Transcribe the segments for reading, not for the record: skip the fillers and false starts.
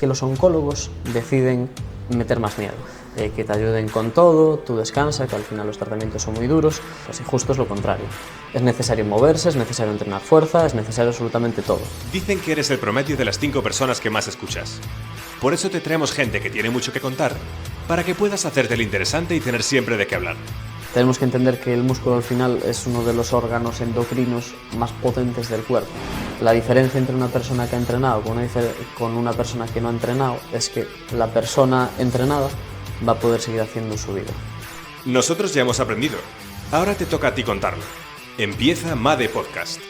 Que los oncólogos deciden meter más miedo, que te ayuden con todo, tú descansa, que al final los tratamientos son muy duros, pues justo es lo contrario. Es necesario moverse, es necesario entrenar fuerza, es necesario absolutamente todo. Dicen que eres el promedio de las 5 personas que más escuchas. Por eso te traemos gente que tiene mucho que contar, para que puedas hacerte el interesante y tener siempre de qué hablar. Tenemos que entender que el músculo al final es uno de los órganos endocrinos más potentes del cuerpo. La diferencia entre una persona que ha entrenado con una persona que no ha entrenado es que la persona entrenada va a poder seguir haciendo su vida. Nosotros ya hemos aprendido. Ahora te toca a ti contarlo. Empieza MADE Podcast.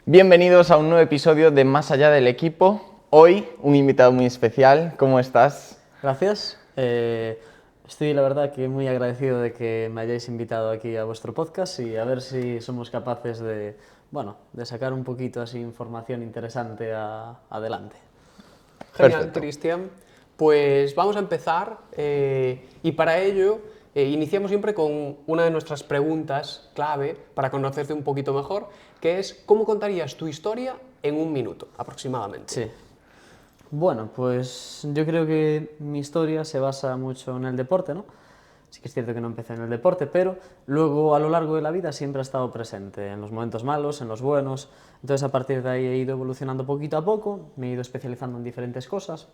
Bienvenidos a un nuevo episodio de Más allá del equipo. Hoy un invitado muy especial. ¿Cómo estás? Gracias. Estoy, la verdad, que muy agradecido de que me hayáis invitado aquí a vuestro podcast y a ver si somos capaces de sacar un poquito así información interesante adelante. Genial, Perfecto. Cristian. Pues vamos a empezar y para ello iniciamos siempre con una de nuestras preguntas clave para conocerte un poquito mejor, que es ¿cómo contarías tu historia en un minuto aproximadamente? Sí. Bueno, pues yo creo que mi historia se basa mucho en el deporte, ¿no? Sí que es cierto que no empecé en el deporte, pero luego a lo largo de la vida siempre ha estado presente, en los momentos malos, en los buenos. Entonces a partir de ahí he ido evolucionando poquito a poco, me he ido especializando en diferentes cosas,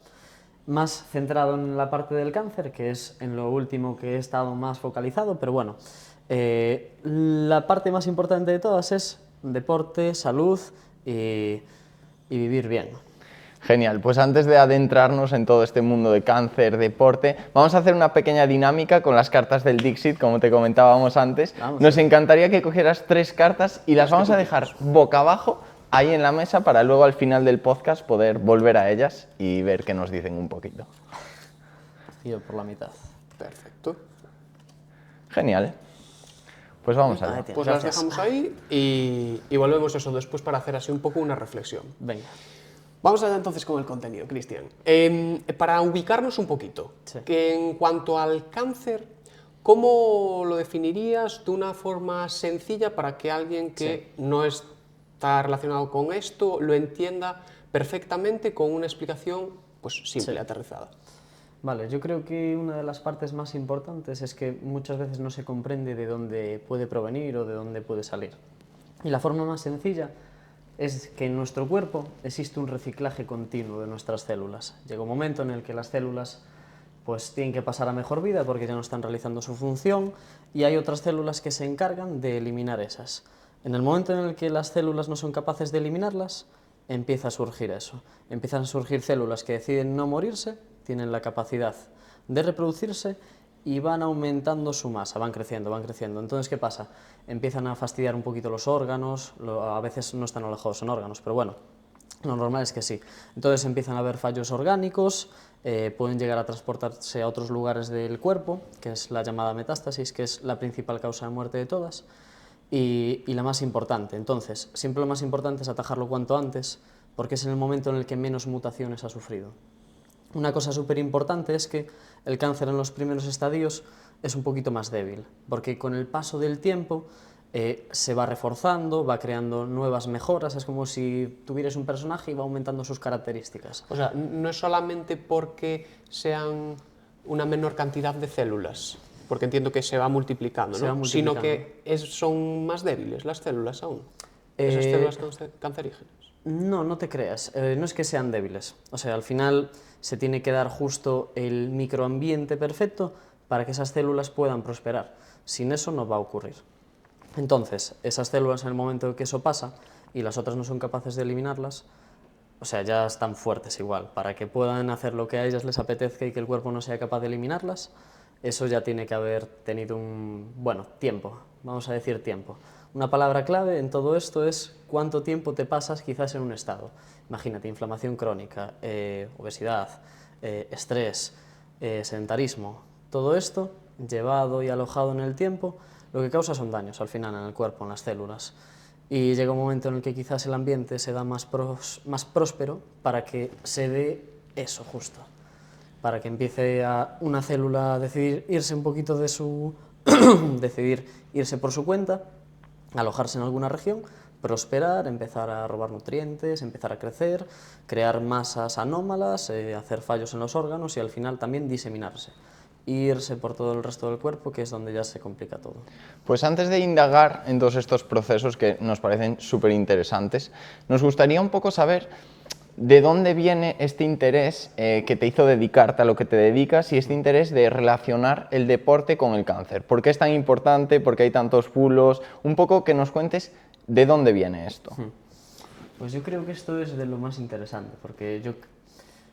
más centrado en la parte del cáncer, que es en lo último que he estado más focalizado, pero bueno, la parte más importante de todas es deporte, salud y vivir bien. Genial, pues antes de adentrarnos en todo este mundo de cáncer, deporte, vamos a hacer una pequeña dinámica con las cartas del Dixit, como te comentábamos antes. Nos encantaría que cogieras 3 cartas y las vamos a dejar boca abajo ahí en la mesa para luego al final del podcast poder volver a ellas y ver qué nos dicen un poquito. Yo por la mitad. Perfecto. Genial. Pues vamos allá. Pues las dejamos ahí y volvemos eso después para hacer así un poco una reflexión. Venga. Vamos allá entonces con el contenido, Cristian. Para ubicarnos un poquito, Sí. que en cuanto al cáncer, ¿cómo lo definirías de una forma sencilla para que alguien que no está relacionado con esto lo entienda perfectamente con una explicación pues simple, aterrizada? Vale, yo creo que una de las partes más importantes es que muchas veces no se comprende de dónde puede provenir o de dónde puede salir. Y la forma más sencilla es que en nuestro cuerpo existe un reciclaje continuo de nuestras células. Llega un momento en el que las células pues tienen que pasar a mejor vida porque ya no están realizando su función y hay otras células que se encargan de eliminar esas. En el momento en el que las células no son capaces de eliminarlas, empieza a surgir eso. Empiezan a surgir células que deciden no morirse, tienen la capacidad de reproducirse y van aumentando su masa, van creciendo, van creciendo. Entonces, ¿qué pasa? Empiezan a fastidiar un poquito los órganos, a veces no están alojados en órganos, pero bueno, lo normal es que sí. Entonces empiezan a haber fallos orgánicos, pueden llegar a transportarse a otros lugares del cuerpo, que es la llamada metástasis, que es la principal causa de muerte de todas, y la más importante. Entonces, siempre lo más importante es atajarlo cuanto antes, porque es en el momento en el que menos mutaciones ha sufrido. Una cosa súper importante es que el cáncer en los primeros estadios es un poquito más débil, porque con el paso del tiempo se va reforzando, va creando nuevas mejoras, es como si tuvieras un personaje y va aumentando sus características. O sea, no es solamente porque sean una menor cantidad de células, porque entiendo que se va multiplicando, Se va ¿no? multiplicando. Sino que son más débiles las células aún, esas células cancerígenas. No, no te creas, no es que sean débiles, o sea, al final se tiene que dar justo el microambiente perfecto para que esas células puedan prosperar, sin eso no va a ocurrir. Entonces, esas células en el momento en que eso pasa y las otras no son capaces de eliminarlas, o sea, ya están fuertes igual, para que puedan hacer lo que a ellas les apetezca y que el cuerpo no sea capaz de eliminarlas, eso ya tiene que haber tenido tiempo, vamos a decir tiempo. Una palabra clave en todo esto es cuánto tiempo te pasas quizás en un estado. Imagínate, inflamación crónica, obesidad, estrés, sedentarismo. Todo esto, llevado y alojado en el tiempo, lo que causa son daños al final en el cuerpo, en las células. Y llega un momento en el que quizás el ambiente se da más próspero para que se dé eso justo. Para que empiece a una célula a decidir irse un poquito decidir irse por su cuenta, alojarse en alguna región prosperar, empezar a robar nutrientes, empezar a crecer, crear masas anómalas, hacer fallos en los órganos y al final también diseminarse. Irse por todo el resto del cuerpo, que es donde ya se complica todo. Pues antes de indagar en todos estos procesos que nos parecen súper interesantes, nos gustaría un poco saber de dónde viene este interés que te hizo dedicarte a lo que te dedicas y este interés de relacionar el deporte con el cáncer. ¿Por qué es tan importante? ¿Por qué hay tantos bulos? Un poco que nos cuentes de dónde viene esto. Pues yo creo que esto es de lo más interesante, porque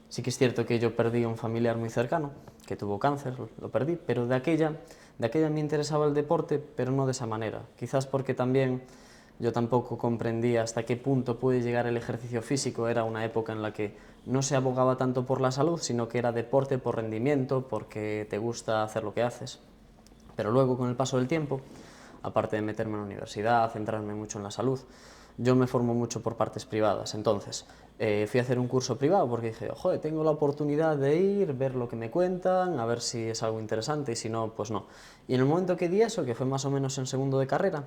sí que es cierto que yo perdí a un familiar muy cercano, que tuvo cáncer, lo perdí, pero de aquella me interesaba el deporte, pero no de esa manera. Quizás porque también yo tampoco comprendía hasta qué punto puede llegar el ejercicio físico. Era una época en la que no se abogaba tanto por la salud, sino que era deporte por rendimiento, porque te gusta hacer lo que haces. Pero luego, con el paso del tiempo, aparte de meterme en la universidad, centrarme mucho en la salud, yo me formo mucho por partes privadas. Entonces, fui a hacer un curso privado porque dije, joder, tengo la oportunidad de ir, ver lo que me cuentan, a ver si es algo interesante y si no, pues no. Y en el momento que di eso, que fue más o menos en segundo de carrera,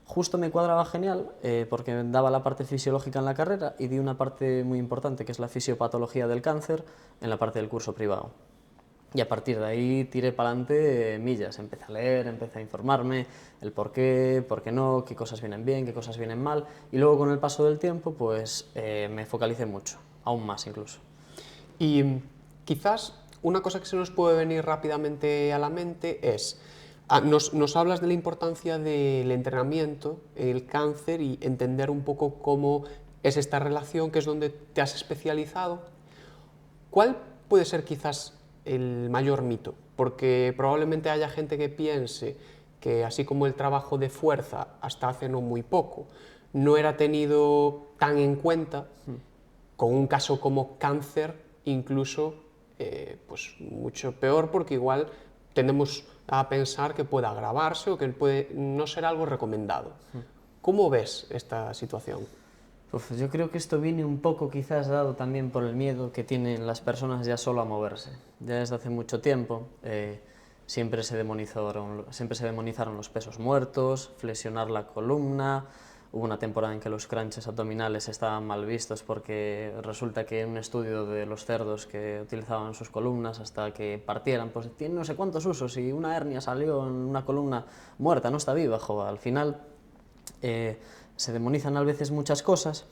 justo me cuadraba genial porque daba la parte fisiológica en la carrera y di una parte muy importante que es la fisiopatología del cáncer en la parte del curso privado. Y a partir de ahí tiré para adelante millas, empecé a leer, empecé a informarme, el por qué no, qué cosas vienen bien, qué cosas vienen mal, y luego con el paso del tiempo pues me focalicé mucho, aún más incluso. Y quizás una cosa que se nos puede venir rápidamente a la mente es, nos hablas de la importancia del entrenamiento, el cáncer y entender un poco cómo es esta relación, que es donde te has especializado. ¿Cuál puede ser quizás el mayor mito? Porque probablemente haya gente que piense que así como el trabajo de fuerza hasta hace no muy poco no era tenido tan en cuenta, con un caso como cáncer incluso pues mucho peor, porque igual tendemos a pensar que puede agravarse o que puede no ser algo recomendado. ¿Cómo ves esta situación? Pues yo creo que esto viene un poco quizás dado también por el miedo que tienen las personas ya solo a moverse. Ya desde hace mucho tiempo siempre se demonizaron los pesos muertos, flexionar la columna. Hubo una temporada en que los crunches abdominales estaban mal vistos porque resulta que en un estudio de los cerdos que utilizaban sus columnas hasta que partieran, pues tienen no sé cuántos usos y una hernia salió en una columna muerta, no está viva, jo, al final se demonizan a veces muchas cosas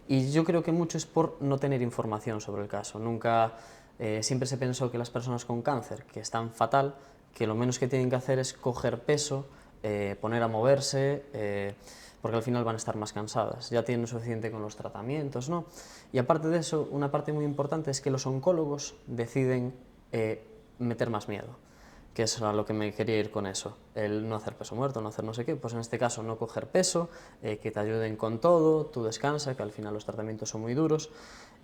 y yo creo que mucho es por no tener información sobre el caso. Siempre se pensó que las personas con cáncer, que están fatal, que lo menos que tienen que hacer es coger peso, poner a moverse, porque al final van a estar más cansadas. Ya tienen suficiente con los tratamientos, ¿no? Y aparte de eso, una parte muy importante es que los oncólogos deciden meter más miedo, que es a lo que me quería ir con eso, el no hacer peso muerto, no hacer no sé qué, pues en este caso no coger peso, que te ayuden con todo, tú descansa, que al final los tratamientos son muy duros,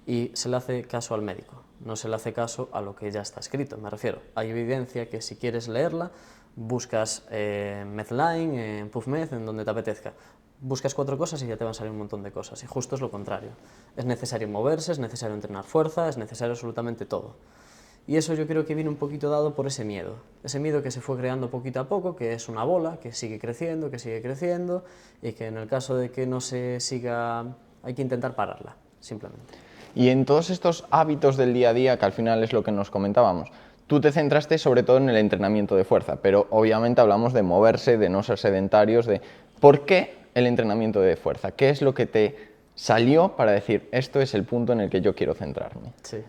y se le hace caso al médico, no se le hace caso a lo que ya está escrito, me refiero. Hay evidencia que si quieres leerla, buscas Medline, PubMed, en donde te apetezca. Buscas 4 cosas y ya te van a salir un montón de cosas, y justo es lo contrario. Es necesario moverse, es necesario entrenar fuerza, es necesario absolutamente todo. Y eso yo creo que viene un poquito dado por ese miedo que se fue creando poquito a poco, que es una bola que sigue creciendo, y que en el caso de que no se siga, hay que intentar pararla, simplemente. Y en todos estos hábitos del día a día, que al final es lo que nos comentábamos, tú te centraste sobre todo en el entrenamiento de fuerza, pero obviamente hablamos de moverse, de no ser sedentarios, de ¿por qué el entrenamiento de fuerza? ¿Qué es lo que te salió para decir, esto es el punto en el que yo quiero centrarme? Sí.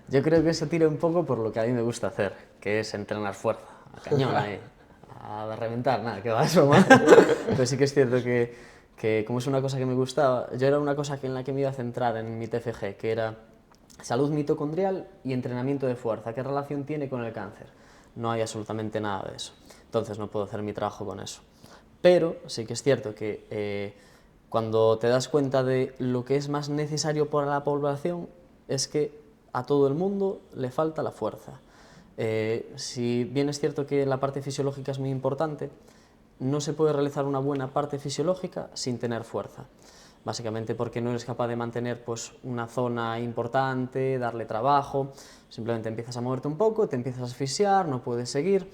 Yo creo que eso tira un poco por lo que a mí me gusta hacer, que es entrenar fuerza, a cañón ahí, a reventar, nada, que va eso más. Pero sí que es cierto que como es una cosa que me gustaba, yo era una cosa en la que me iba a centrar en mi TFG, que era salud mitocondrial y entrenamiento de fuerza. ¿Qué relación tiene con el cáncer? No hay absolutamente nada de eso. Entonces no puedo hacer mi trabajo con eso. Pero sí que es cierto que cuando te das cuenta de lo que es más necesario para la población, es que a todo el mundo le falta la fuerza. Si bien es cierto que la parte fisiológica es muy importante, no se puede realizar una buena parte fisiológica sin tener fuerza. Básicamente porque no eres capaz de mantener pues, una zona importante, darle trabajo, simplemente empiezas a moverte un poco, te empiezas a asfixiar, no puedes seguir.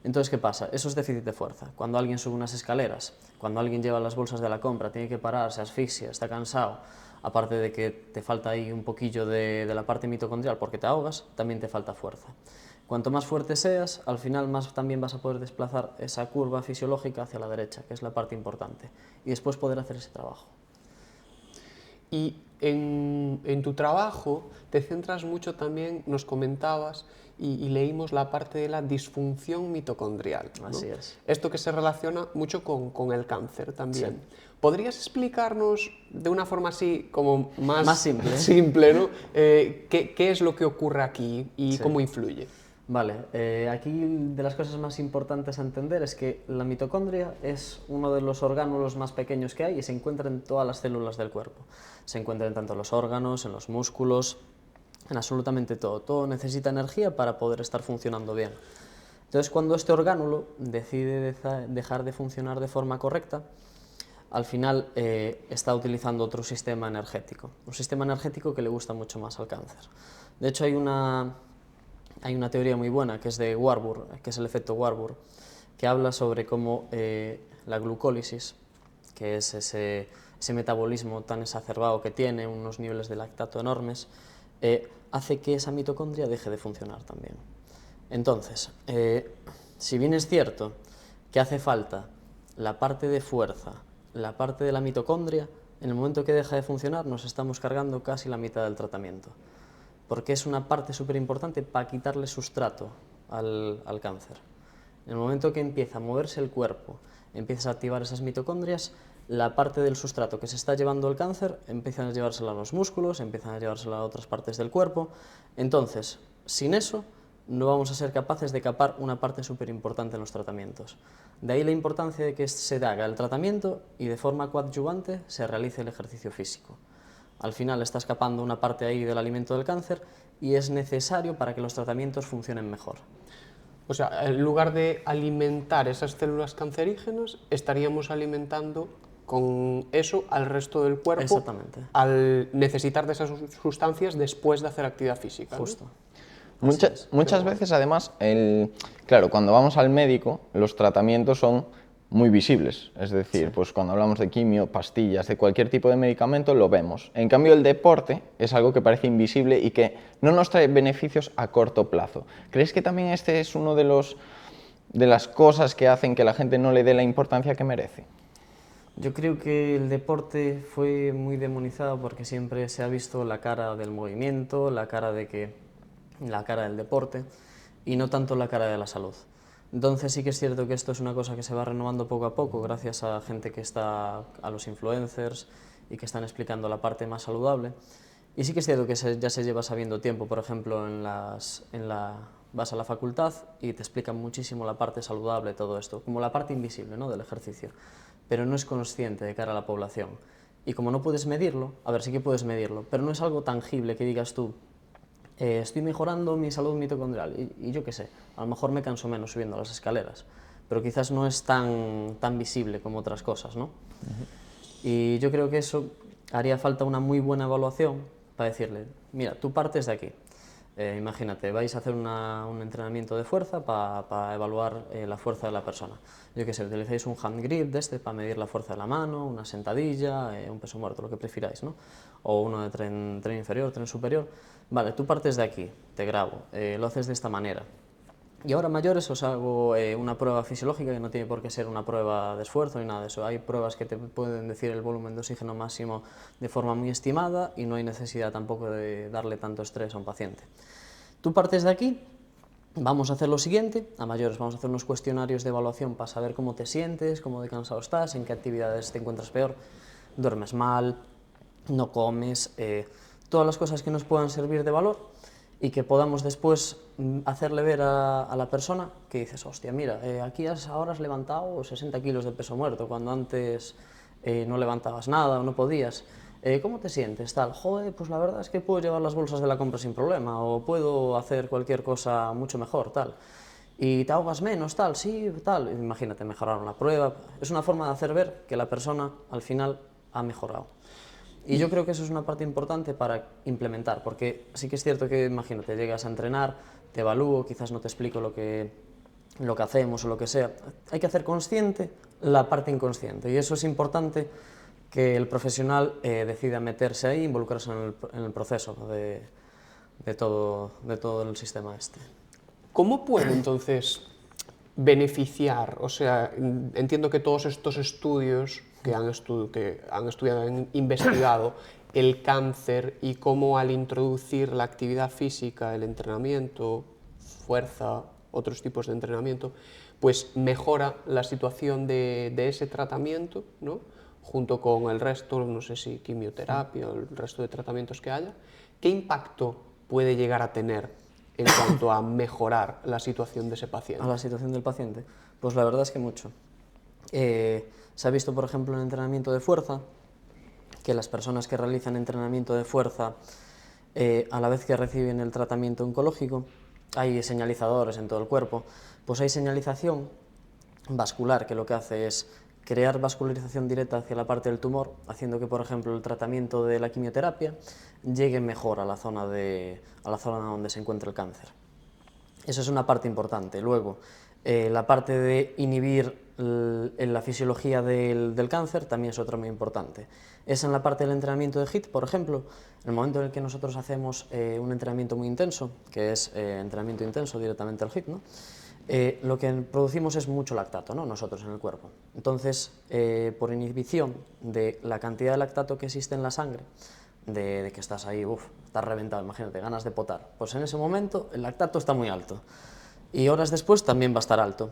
Entonces, ¿qué pasa? Eso es déficit de fuerza. Cuando alguien sube unas escaleras, cuando alguien lleva las bolsas de la compra, tiene que parar, se asfixia, está cansado, aparte de que te falta ahí un poquillo de la parte mitocondrial porque te ahogas, también te falta fuerza. Cuanto más fuerte seas, al final más también vas a poder desplazar esa curva fisiológica hacia la derecha, que es la parte importante, y después poder hacer ese trabajo. Y en tu trabajo te centras mucho también, nos comentabas, y leímos la parte de la disfunción mitocondrial, ¿no? Así es. Esto que se relaciona mucho con el cáncer también. Sí. ¿Podrías explicarnos de una forma así como más simple, ¿no? ¿Qué es lo que ocurre aquí y cómo influye? Vale, aquí de las cosas más importantes a entender es que la mitocondria es uno de los orgánulos más pequeños que hay y se encuentra en todas las células del cuerpo. Se encuentra en tanto los órganos, en los músculos, en absolutamente todo. Todo necesita energía para poder estar funcionando bien. Entonces, cuando este orgánulo decide dejar de funcionar de forma correcta, al final está utilizando otro sistema energético. Un sistema energético que le gusta mucho más al cáncer. De hecho, hay una teoría muy buena que es de Warburg, que es el efecto Warburg, que habla sobre cómo la glucólisis, que es ese metabolismo tan exacerbado que tiene, unos niveles de lactato enormes, hace que esa mitocondria deje de funcionar también. Entonces, si bien es cierto que hace falta la parte de fuerza, la parte de la mitocondria, en el momento que deja de funcionar nos estamos cargando casi la mitad del tratamiento, porque es una parte súper importante para quitarle sustrato al cáncer. En el momento que empieza a moverse el cuerpo, empieza a activar esas mitocondrias, la parte del sustrato que se está llevando el cáncer empiezan a llevársela a los músculos, empiezan a llevársela a otras partes del cuerpo. Entonces, sin eso, no vamos a ser capaces de capar una parte súper importante en los tratamientos. De ahí la importancia de que se haga el tratamiento y de forma coadyuvante se realice el ejercicio físico. Al final está escapando una parte ahí del alimento del cáncer y es necesario para que los tratamientos funcionen mejor. O sea, en lugar de alimentar esas células cancerígenas, estaríamos alimentando con eso al resto del cuerpo. Exactamente. Al necesitar de esas sustancias después de hacer actividad física, ¿no? Justo. Muchas veces, además, claro, cuando vamos al médico, los tratamientos son muy visibles. Es decir, pues cuando hablamos de quimio, pastillas, de cualquier tipo de medicamento, lo vemos. En cambio, el deporte es algo que parece invisible y que no nos trae beneficios a corto plazo. ¿Crees que también este es uno de las cosas que hacen que la gente no le dé la importancia que merece? Yo creo que el deporte fue muy demonizado porque siempre se ha visto la cara del movimiento, la cara del deporte y no tanto la cara de la salud. Entonces sí que es cierto que esto es una cosa que se va renovando poco a poco gracias a gente que está, a los influencers y que están explicando la parte más saludable. Y sí que es cierto que ya se lleva sabiendo tiempo, por ejemplo, vas a la facultad y te explican muchísimo la parte saludable, todo esto, como la parte invisible, ¿no?, del ejercicio, pero no es consciente de cara a la población. Y como no puedes medirlo, a ver, sí que puedes medirlo, pero no es algo tangible que digas tú, estoy mejorando mi salud mitocondrial y yo qué sé, a lo mejor me canso menos subiendo las escaleras, pero quizás no es tan visible como otras cosas, ¿no? Y yo creo que eso haría falta una muy buena evaluación para decirle, mira, tú partes de aquí, imagínate, vais a hacer un entrenamiento de fuerza para evaluar la fuerza de la persona. Yo qué sé, utilizáis un hand grip de este para medir la fuerza de la mano, una sentadilla, un peso muerto, lo que prefiráis, ¿no? O uno de tren inferior, tren superior. Vale, tú partes de aquí, te grabo, lo haces de esta manera. Y ahora mayores os hago una prueba fisiológica que no tiene por qué ser una prueba de esfuerzo ni nada de eso. Hay pruebas que te pueden decir el volumen de oxígeno máximo de forma muy estimada y no hay necesidad tampoco de darle tanto estrés a un paciente. Tú partes de aquí, vamos a hacer lo siguiente, a mayores vamos a hacer unos cuestionarios de evaluación para saber cómo te sientes, cómo de cansado estás, en qué actividades te encuentras peor, duermes mal, no comes, todas las cosas que nos puedan servir de valor y que podamos después hacerle ver a la persona que dices, hostia, mira, aquí ahora has levantado 60 kilos de peso muerto, cuando antes no levantabas nada o no podías. ¿Cómo te sientes? Tal, joder, pues la verdad es que puedo llevar las bolsas de la compra sin problema o puedo hacer cualquier cosa mucho mejor, tal. Y te ahogas menos, tal, sí, tal. Imagínate, mejoraron la prueba. Es una forma de hacer ver que la persona al final ha mejorado. Y yo creo que eso es una parte importante para implementar, porque sí que es cierto que, imagínate, llegas a entrenar, te evalúo, quizás no te explico lo que lo que hacemos o lo que sea, hay que hacer consciente la parte inconsciente, y eso es importante que el profesional decida meterse ahí, involucrarse en el proceso de todo el sistema este. ¿Cómo puede entonces beneficiar? O sea, entiendo que todos estos estudios que han estudiado, han investigado el cáncer y cómo al introducir la actividad física, el entrenamiento, fuerza, otros tipos de entrenamiento, pues mejora la situación de ese tratamiento, ¿no? Junto con el resto, no sé si quimioterapia o el resto de tratamientos que haya. ¿Qué impacto puede llegar a tener en cuanto a mejorar la situación de ese paciente? A la situación del paciente, pues la verdad es que mucho. Se ha visto, por ejemplo, en entrenamiento de fuerza, que las personas que realizan entrenamiento de fuerza, a la vez que reciben el tratamiento oncológico, hay señalizadores en todo el cuerpo, pues hay señalización vascular que lo que hace es crear vascularización directa hacia la parte del tumor, haciendo que, por ejemplo, el tratamiento de la quimioterapia llegue mejor a la zona donde se encuentra el cáncer. Eso es una parte importante. Luego, la parte de inhibir la fisiología del cáncer también es otra muy importante. Es en la parte del entrenamiento de HIIT, por ejemplo, en el momento en el que nosotros hacemos un entrenamiento muy intenso, que es entrenamiento intenso directamente al HIIT, ¿no? Lo que producimos es mucho lactato, ¿no? Nosotros en el cuerpo. Entonces, por inhibición de la cantidad de lactato que existe en la sangre, de que estás ahí, estás reventado, imagínate, ganas de potar, pues en ese momento el lactato está muy alto y horas después también va a estar alto.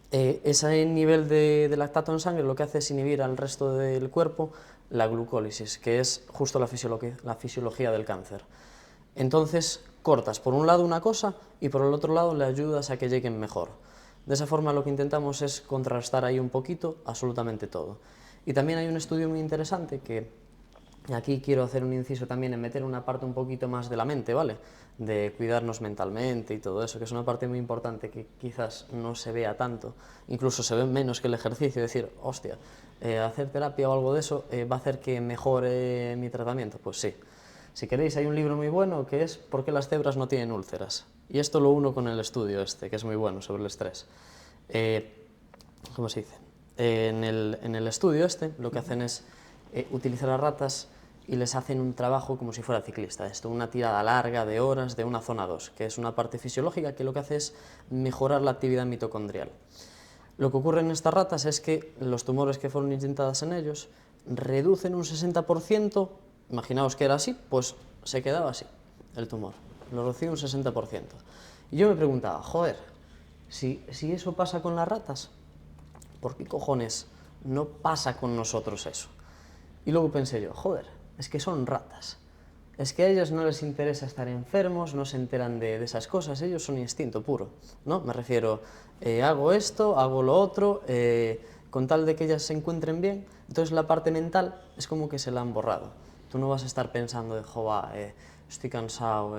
Ese nivel de lactato en sangre lo que hace es inhibir al resto del cuerpo la glucólisis, que es justo la fisiología del cáncer. Entonces, cortas por un lado una cosa y por el otro lado le ayudas a que lleguen mejor. De esa forma lo que intentamos es contrastar ahí un poquito absolutamente todo. Y también hay un estudio muy interesante que aquí quiero hacer un inciso también en meter una parte un poquito más de la mente, ¿vale? De cuidarnos mentalmente y todo eso, que es una parte muy importante que quizás no se vea tanto, incluso se ve menos que el ejercicio, decir, hostia, hacer terapia o algo de eso va a hacer que mejore mi tratamiento, pues sí. Si queréis, hay un libro muy bueno que es ¿Por qué las cebras no tienen úlceras? Y esto lo uno con el estudio este, que es muy bueno sobre el estrés. ¿Cómo se dice? En el estudio este lo que hacen es utilizar a ratas y les hacen un trabajo como si fuera ciclista. Esto, una tirada larga de horas de una zona 2, que es una parte fisiológica que lo que hace es mejorar la actividad mitocondrial. Lo que ocurre en estas ratas es que los tumores que fueron inyectados en ellos reducen un 60%. Imaginaos que era así, pues se quedaba así, el tumor, lo reducía un 60%. Y yo me preguntaba, joder, si eso pasa con las ratas, ¿por qué cojones no pasa con nosotros eso? Y luego pensé yo, joder, es que son ratas, es que a ellos no les interesa estar enfermos, no se enteran de esas cosas, ellos son instinto puro, ¿no? Me refiero, hago esto, hago lo otro, con tal de que ellas se encuentren bien, entonces la parte mental es como que se la han borrado. Tú no vas a estar pensando de, joder, estoy cansado,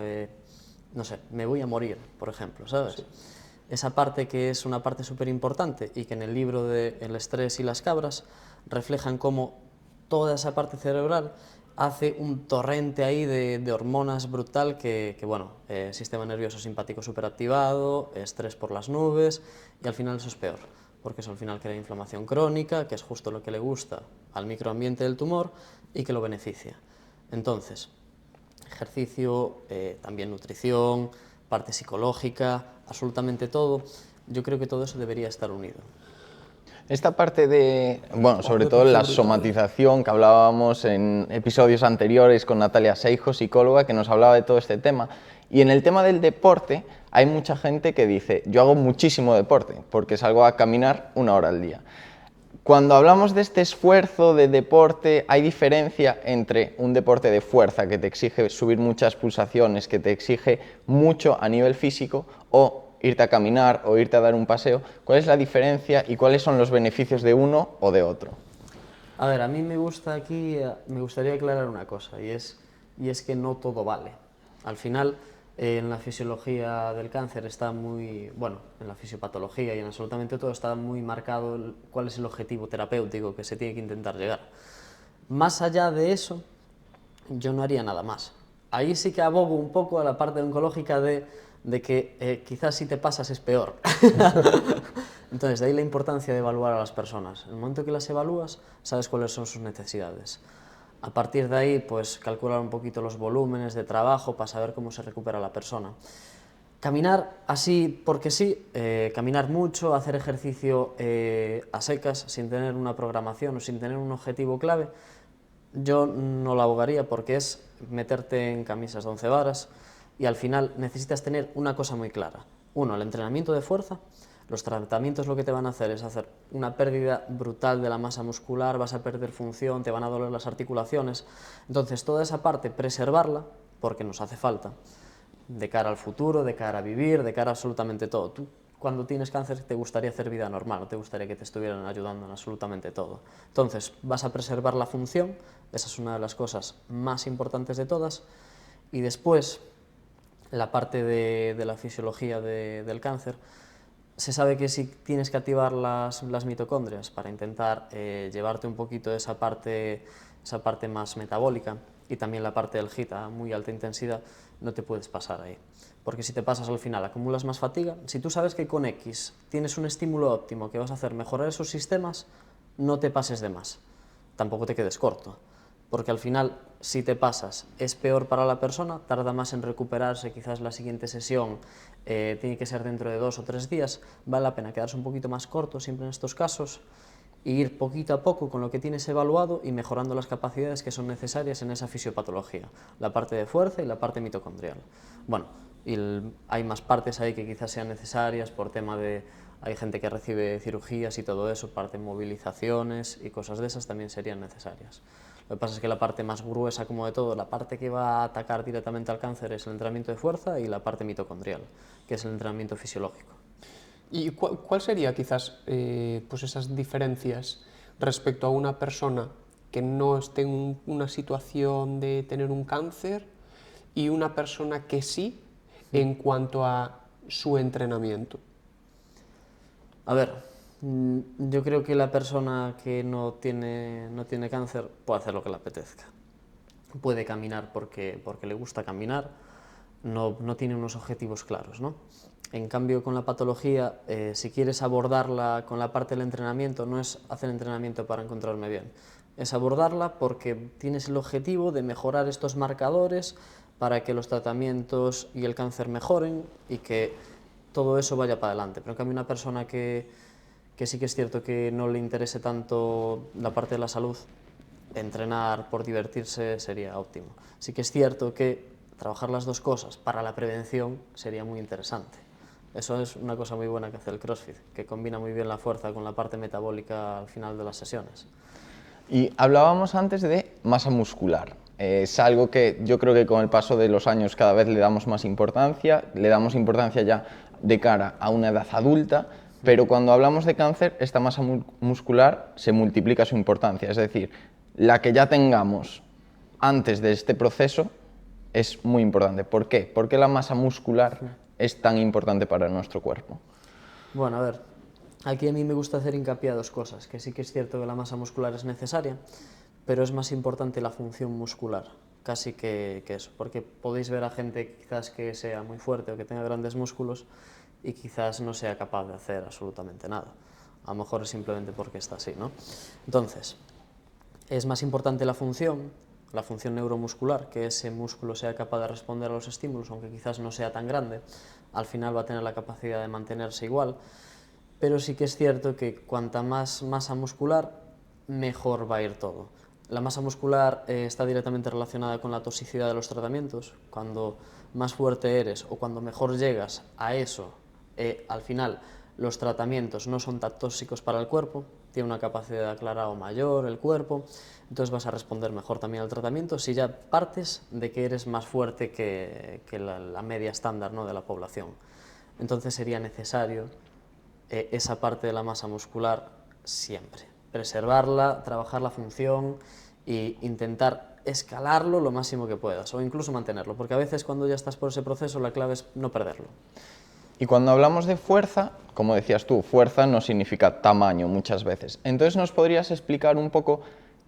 no sé, me voy a morir, por ejemplo, ¿sabes? Sí. Esa parte que es una parte súper importante y que en el libro de El estrés y las cabras reflejan cómo toda esa parte cerebral hace un torrente ahí de hormonas brutal que bueno, sistema nervioso simpático superactivado, estrés por las nubes y al final eso es peor, porque eso al final crea inflamación crónica, que es justo lo que le gusta al microambiente del tumor y que lo beneficia. Entonces, ejercicio, también nutrición, parte psicológica, absolutamente todo, yo creo que todo eso debería estar unido. Esta parte de, bueno, sobre todo la somatización que hablábamos en episodios anteriores con Natalia Seijo, psicóloga, que nos hablaba de todo este tema. Y en el tema del deporte hay mucha gente que dice, yo hago muchísimo deporte porque salgo a caminar 1 hora al día. Cuando hablamos de este esfuerzo de deporte, ¿hay diferencia entre un deporte de fuerza que te exige subir muchas pulsaciones, que te exige mucho a nivel físico, o irte a caminar o irte a dar un paseo? ¿Cuál es la diferencia y cuáles son los beneficios de uno o de otro? A ver, a mí me gustaría aclarar una cosa, y es que no todo vale. Al final, en la fisiología del cáncer está muy, bueno, en la fisiopatología y en absolutamente todo está muy marcado cuál es el objetivo terapéutico que se tiene que intentar llegar. Más allá de eso, yo no haría nada más. Ahí sí que abogo un poco a la parte oncológica de, de que quizás si te pasas es peor. Entonces, de ahí la importancia de evaluar a las personas. En el momento que las evalúas, sabes cuáles son sus necesidades. A partir de ahí, pues calcular un poquito los volúmenes de trabajo para saber cómo se recupera la persona. Caminar así porque sí, caminar mucho, hacer ejercicio a secas, sin tener una programación o sin tener un objetivo clave, yo no lo abogaría porque es meterte en camisas de 11 varas y al final necesitas tener una cosa muy clara. Uno, el entrenamiento de fuerza. Los tratamientos lo que te van a hacer es hacer una pérdida brutal de la masa muscular, vas a perder función, te van a doler las articulaciones. Entonces, toda esa parte, preservarla, porque nos hace falta, de cara al futuro, de cara a vivir, de cara a absolutamente todo. Tú, cuando tienes cáncer, te gustaría hacer vida normal, no te gustaría que te estuvieran ayudando en absolutamente todo. Entonces, vas a preservar la función, esa es una de las cosas más importantes de todas, y después, la parte de la fisiología del cáncer. Se sabe que si tienes que activar las mitocondrias para intentar llevarte un poquito de esa parte más metabólica y también la parte del HIIT a muy alta intensidad, no te puedes pasar ahí. Porque si te pasas al final acumulas más fatiga. Si tú sabes que con X tienes un estímulo óptimo que vas a hacer mejorar esos sistemas, no te pases de más. Tampoco te quedes corto. Porque al final, si te pasas, es peor para la persona, tarda más en recuperarse, quizás la siguiente sesión tiene que ser dentro de 2 o 3 días, vale la pena quedarse un poquito más corto siempre en estos casos e ir poquito a poco con lo que tienes evaluado y mejorando las capacidades que son necesarias en esa fisiopatología, la parte de fuerza y la parte mitocondrial. Bueno, y hay más partes ahí que quizás sean necesarias por tema de... Hay gente que recibe cirugías y todo eso, parte de movilizaciones y cosas de esas también serían necesarias. Lo que pasa es que la parte más gruesa como de todo, la parte que va a atacar directamente al cáncer es el entrenamiento de fuerza y la parte mitocondrial, que es el entrenamiento fisiológico. ¿Y cuál sería quizás pues esas diferencias respecto a una persona que no esté en una situación de tener un cáncer y una persona que sí en cuanto a su entrenamiento? A ver, yo creo que la persona que no tiene cáncer puede hacer lo que le apetezca. Puede caminar porque le gusta caminar, no tiene unos objetivos claros, ¿no? En cambio, con la patología, si quieres abordarla con la parte del entrenamiento, no es hacer entrenamiento para encontrarme bien, es abordarla porque tienes el objetivo de mejorar estos marcadores para que los tratamientos y el cáncer mejoren y que todo eso vaya para adelante. Pero en cambio, una persona que sí que es cierto que no le interese tanto la parte de la salud, entrenar por divertirse sería óptimo. Sí que es cierto que trabajar las dos cosas para la prevención sería muy interesante. Eso es una cosa muy buena que hace el CrossFit, que combina muy bien la fuerza con la parte metabólica al final de las sesiones. Y hablábamos antes de masa muscular. Es algo que yo creo que con el paso de los años cada vez le damos más importancia, ya de cara a una edad adulta, pero cuando hablamos de cáncer, esta masa muscular se multiplica su importancia, es decir, la que ya tengamos antes de este proceso es muy importante. ¿Por qué? ¿Por qué la masa muscular es tan importante para nuestro cuerpo? Bueno, a ver, aquí a mí me gusta hacer hincapié a dos cosas, que sí que es cierto que la masa muscular es necesaria, pero es más importante la función muscular, casi que eso, porque podéis ver a gente quizás que sea muy fuerte o que tenga grandes músculos y quizás no sea capaz de hacer absolutamente nada. A lo mejor es simplemente porque está así, ¿no? Entonces, es más importante la función neuromuscular, que ese músculo sea capaz de responder a los estímulos, aunque quizás no sea tan grande, al final va a tener la capacidad de mantenerse igual, pero sí que es cierto que cuanta más masa muscular, mejor va a ir todo. La masa muscular está directamente relacionada con la toxicidad de los tratamientos. Cuando más fuerte eres o cuando mejor llegas a eso, al final los tratamientos no son tan tóxicos para el cuerpo, tiene una capacidad de aclarado mayor el cuerpo, entonces vas a responder mejor también al tratamiento si ya partes de que eres más fuerte que la media estándar, ¿no?, de la población. Entonces sería necesario esa parte de la masa muscular siempre. Preservarla, trabajar la función e intentar escalarlo lo máximo que puedas o incluso mantenerlo, porque a veces cuando ya estás por ese proceso la clave es no perderlo. Y cuando hablamos de fuerza, como decías tú, fuerza no significa tamaño muchas veces. Entonces, ¿nos podrías explicar un poco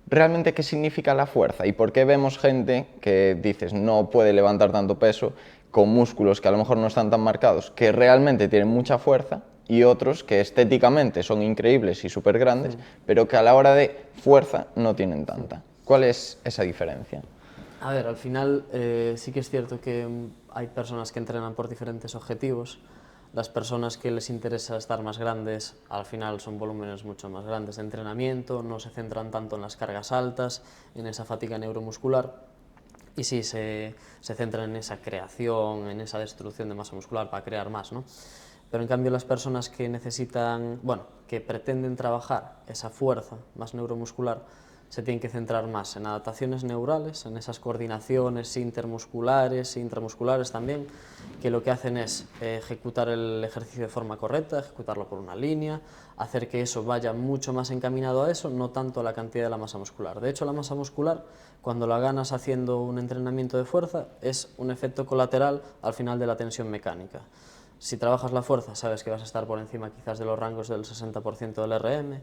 realmente qué significa la fuerza y por qué vemos gente que dices no puede levantar tanto peso con músculos que a lo mejor no están tan marcados, que realmente tienen mucha fuerza, y otros que estéticamente son increíbles y súper grandes, pero que a la hora de fuerza no tienen tanta. ¿Cuál es esa diferencia? A ver, al final sí que es cierto que hay personas que entrenan por diferentes objetivos. Las personas que les interesa estar más grandes, al final son volúmenes mucho más grandes de entrenamiento, no se centran tanto en las cargas altas, en esa fatiga neuromuscular, y sí se centran en esa creación, en esa destrucción de masa muscular para crear más, ¿no? Pero en cambio las personas que necesitan, bueno, que pretenden trabajar esa fuerza más neuromuscular, se tienen que centrar más en adaptaciones neurales, en esas coordinaciones intermusculares e intramusculares también, que lo que hacen es ejecutar el ejercicio de forma correcta, ejecutarlo por una línea, hacer que eso vaya mucho más encaminado a eso, no tanto a la cantidad de la masa muscular. De hecho, la masa muscular, cuando la ganas haciendo un entrenamiento de fuerza, es un efecto colateral al final de la tensión mecánica. Si trabajas la fuerza, sabes que vas a estar por encima quizás de los rangos del 60% del RM,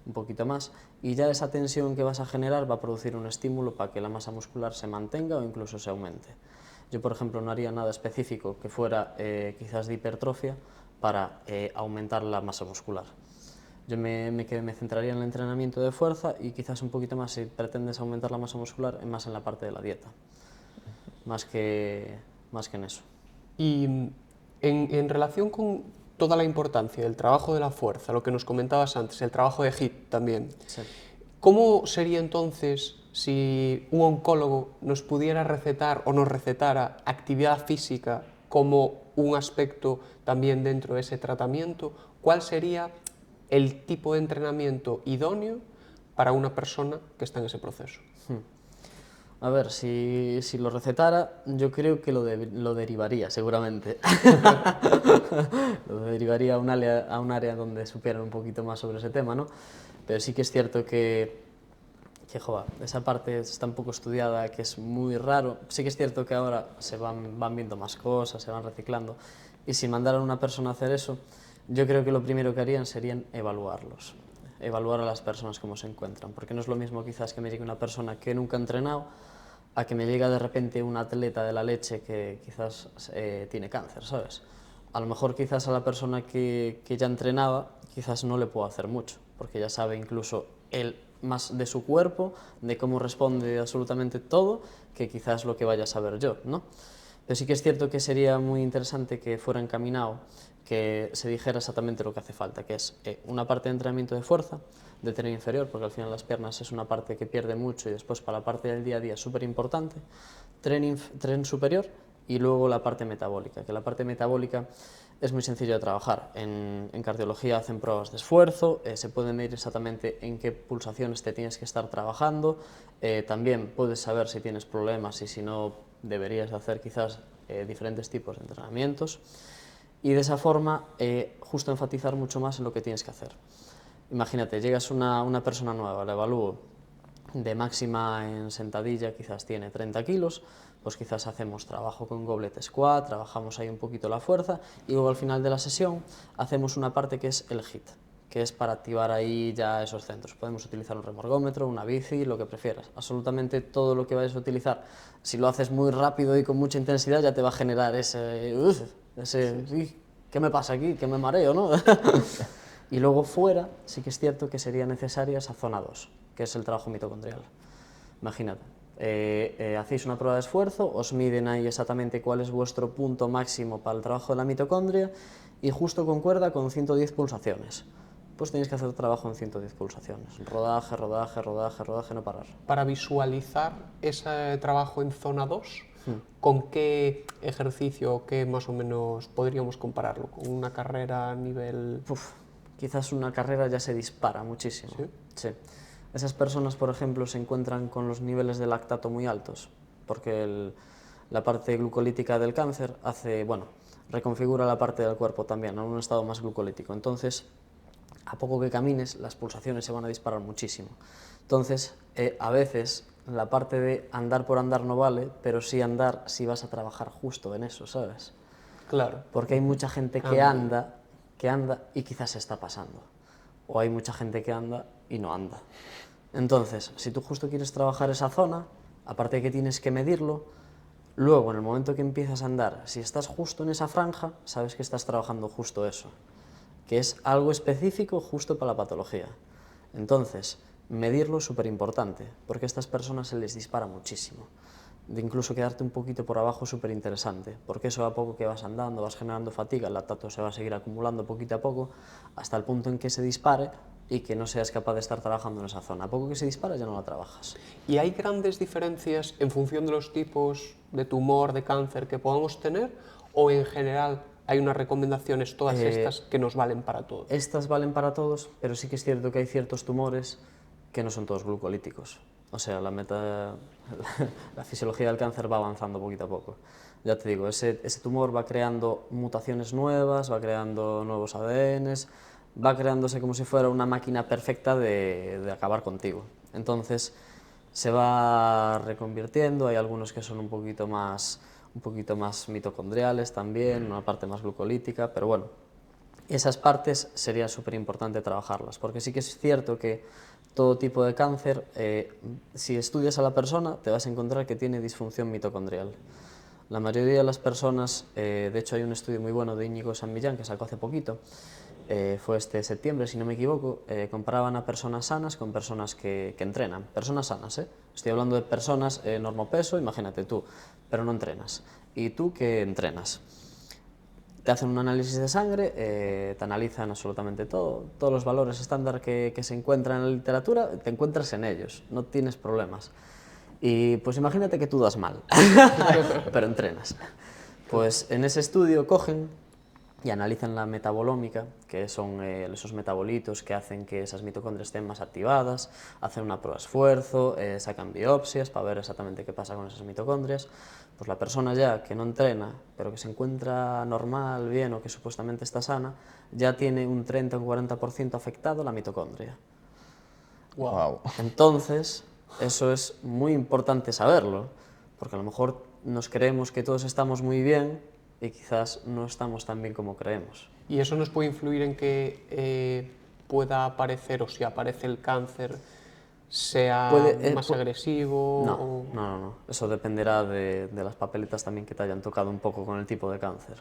un poquito más, y ya esa tensión que vas a generar va a producir un estímulo para que la masa muscular se mantenga o incluso se aumente. Yo, por ejemplo, no haría nada específico que fuera quizás de hipertrofia para aumentar la masa muscular. Yo me centraría en el entrenamiento de fuerza y quizás un poquito más, si pretendes aumentar la masa muscular, más en la parte de la dieta, más que en eso. Y en relación con toda la importancia del trabajo de la fuerza, lo que nos comentabas antes, el trabajo de HIIT también, Sí. ¿Cómo sería entonces si un oncólogo nos pudiera recetar o nos recetara actividad física como un aspecto también dentro de ese tratamiento? ¿Cuál sería el tipo de entrenamiento idóneo para una persona que está en ese proceso? A ver, si lo recetara, yo creo que lo derivaría, seguramente. Lo derivaría a un área donde supieran un poquito más sobre ese tema, ¿no? Pero sí que es cierto que joder, esa parte está un poco estudiada, que es muy raro. Sí que es cierto que ahora se van viendo más cosas, se van reciclando. Y si mandaran a una persona a hacer eso, yo creo que lo primero que harían serían evaluarlos. Evaluar a las personas cómo se encuentran. Porque no es lo mismo quizás que me llegue una persona que nunca ha entrenado a que me llega de repente un atleta de la leche que quizás tiene cáncer, ¿sabes? A lo mejor quizás a la persona que ya entrenaba, quizás no le puedo hacer mucho, porque ya sabe incluso él más de su cuerpo, de cómo responde absolutamente todo, que quizás lo que vaya a saber yo, ¿no? Pero sí que es cierto que sería muy interesante que fuera encaminado, que se dijera exactamente lo que hace falta, que es una parte de entrenamiento de fuerza, de tren inferior, porque al final las piernas es una parte que pierde mucho y después para la parte del día a día es súper importante, tren superior y luego la parte metabólica, que la parte metabólica es muy sencillo de trabajar. En cardiología hacen pruebas de esfuerzo, se puede medir exactamente en qué pulsaciones te tienes que estar trabajando, también puedes saber si tienes problemas y si no deberías hacer quizás diferentes tipos de entrenamientos y de esa forma justo enfatizar mucho más en lo que tienes que hacer. Imagínate, llegas una persona nueva, la evalúo de máxima en sentadilla, quizás tiene 30 kilos, pues quizás hacemos trabajo con goblet squat, trabajamos ahí un poquito la fuerza y luego al final de la sesión hacemos una parte que es el HIIT, que es para activar ahí ya esos centros. Podemos utilizar un remorgómetro, una bici, lo que prefieras, absolutamente todo lo que vayas a utilizar. Si lo haces muy rápido y con mucha intensidad ya te va a generar ese ¿qué me pasa aquí? Que me mareo, ¿no? Y luego fuera sí que es cierto que sería necesaria esa zona 2, que es el trabajo mitocondrial. Imagínate, hacéis una prueba de esfuerzo, os miden ahí exactamente cuál es vuestro punto máximo para el trabajo de la mitocondria y justo concuerda con 110 pulsaciones. Pues tenéis que hacer trabajo en 110 pulsaciones, rodaje, rodaje, rodaje, rodaje, no parar. Para visualizar ese trabajo en zona 2, ¿con qué ejercicio, qué más o menos podríamos compararlo? ¿Con una carrera a nivel...? Quizás una carrera ya se dispara muchísimo. ¿Sí? Sí. Esas personas, por ejemplo, se encuentran con los niveles de lactato muy altos, porque la parte glucolítica del cáncer reconfigura la parte del cuerpo también, a un estado más glucolítico. Entonces, a poco que camines, las pulsaciones se van a disparar muchísimo. Entonces, a veces, la parte de andar por andar no vale, pero sí andar si vas a trabajar justo en eso, ¿sabes? Claro. Porque hay mucha gente que anda y quizás se está pasando. O hay mucha gente que anda y no anda. Entonces, si tú justo quieres trabajar esa zona, aparte de que tienes que medirlo, Luego, en el momento que empiezas a andar, si estás justo en esa franja, sabes que estás trabajando justo eso, que es algo específico justo para la patología. Entonces, medirlo es súper importante, porque a estas personas se les dispara muchísimo. De incluso quedarte un poquito por abajo es súper interesante, porque eso a poco que vas andando, vas generando fatiga, el lactato se va a seguir acumulando poquito a poco, hasta el punto en que se dispare y que no seas capaz de estar trabajando en esa zona. A poco que se dispara ya no la trabajas. ¿Y hay grandes diferencias en función de los tipos de tumor, de cáncer que podamos tener? ¿O en general hay unas recomendaciones, todas estas, que nos valen para todos? Estas valen para todos, pero sí que es cierto que hay ciertos tumores que no son todos glucolíticos. O sea, la fisiología del cáncer va avanzando poquito a poco. Ya te digo, ese tumor va creando mutaciones nuevas, va creando nuevos ADNs, va creándose como si fuera una máquina perfecta de acabar contigo. Entonces, se va reconvirtiendo, hay algunos que son un poquito más mitocondriales también, una parte más glucolítica, pero bueno, esas partes sería súper importante trabajarlas, porque sí que es cierto que todo tipo de cáncer, si estudias a la persona, te vas a encontrar que tiene disfunción mitocondrial. La mayoría de las personas, de hecho hay un estudio muy bueno de Íñigo San Millán que sacó hace poquito, fue este septiembre, si no me equivoco, comparaban a personas sanas con personas que entrenan. Personas sanas, estoy hablando de personas normopeso, imagínate tú, pero no entrenas. Y tú que entrenas. Te hacen un análisis de sangre, te analizan absolutamente todo, todos los valores estándar que se encuentran en la literatura, te encuentras en ellos, no tienes problemas. Y pues imagínate que tú das mal, pero entrenas. Pues en ese estudio cogen y analizan la metabolómica, que son esos metabolitos que hacen que esas mitocondrias estén más activadas, hacen una prueba de esfuerzo, sacan biopsias para ver exactamente qué pasa con esas mitocondrias. Pues la persona ya que no entrena, pero que se encuentra normal, bien o que supuestamente está sana, ya tiene un 30 o un 40% afectado la mitocondria. Wow. Entonces, eso es muy importante saberlo, porque a lo mejor nos creemos que todos estamos muy bien y quizás no estamos tan bien como creemos. ¿Y eso nos puede influir en que pueda aparecer, o si aparece el cáncer, sea más agresivo? No. Eso dependerá de las papeletas también que te hayan tocado un poco con el tipo de cáncer.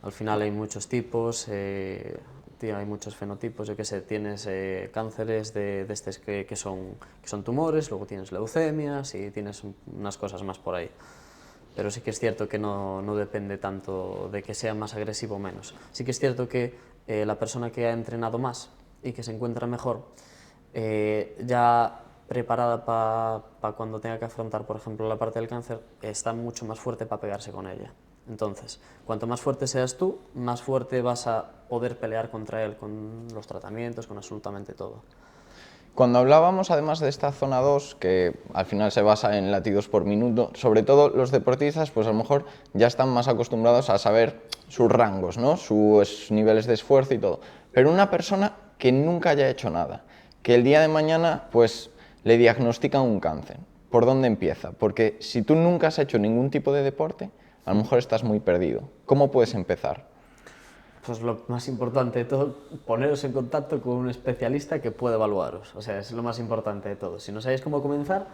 Al final hay muchos tipos, hay muchos fenotipos, yo qué sé, tienes cánceres de estos que son tumores, luego tienes leucemias y tienes unas cosas más por ahí. Pero sí que es cierto que no depende tanto de que sea más agresivo o menos. Sí que es cierto que la persona que ha entrenado más y que se encuentra mejor, ya preparada para cuando tenga que afrontar, por ejemplo, la parte del cáncer, está mucho más fuerte para pegarse con ella. Entonces, cuanto más fuerte seas tú, más fuerte vas a poder pelear contra él con los tratamientos, con absolutamente todo. Cuando hablábamos además de esta zona 2, que al final se basa en latidos por minuto, sobre todo los deportistas pues a lo mejor ya están más acostumbrados a saber sus rangos, ¿no? Sus niveles de esfuerzo y todo. Pero una persona que nunca haya hecho nada, que el día de mañana pues le diagnostican un cáncer, ¿por dónde empieza? Porque si tú nunca has hecho ningún tipo de deporte, a lo mejor estás muy perdido. ¿Cómo puedes empezar? Pues lo más importante de todo, poneros en contacto con un especialista que pueda evaluaros. O sea, es lo más importante de todo. Si no sabéis cómo comenzar,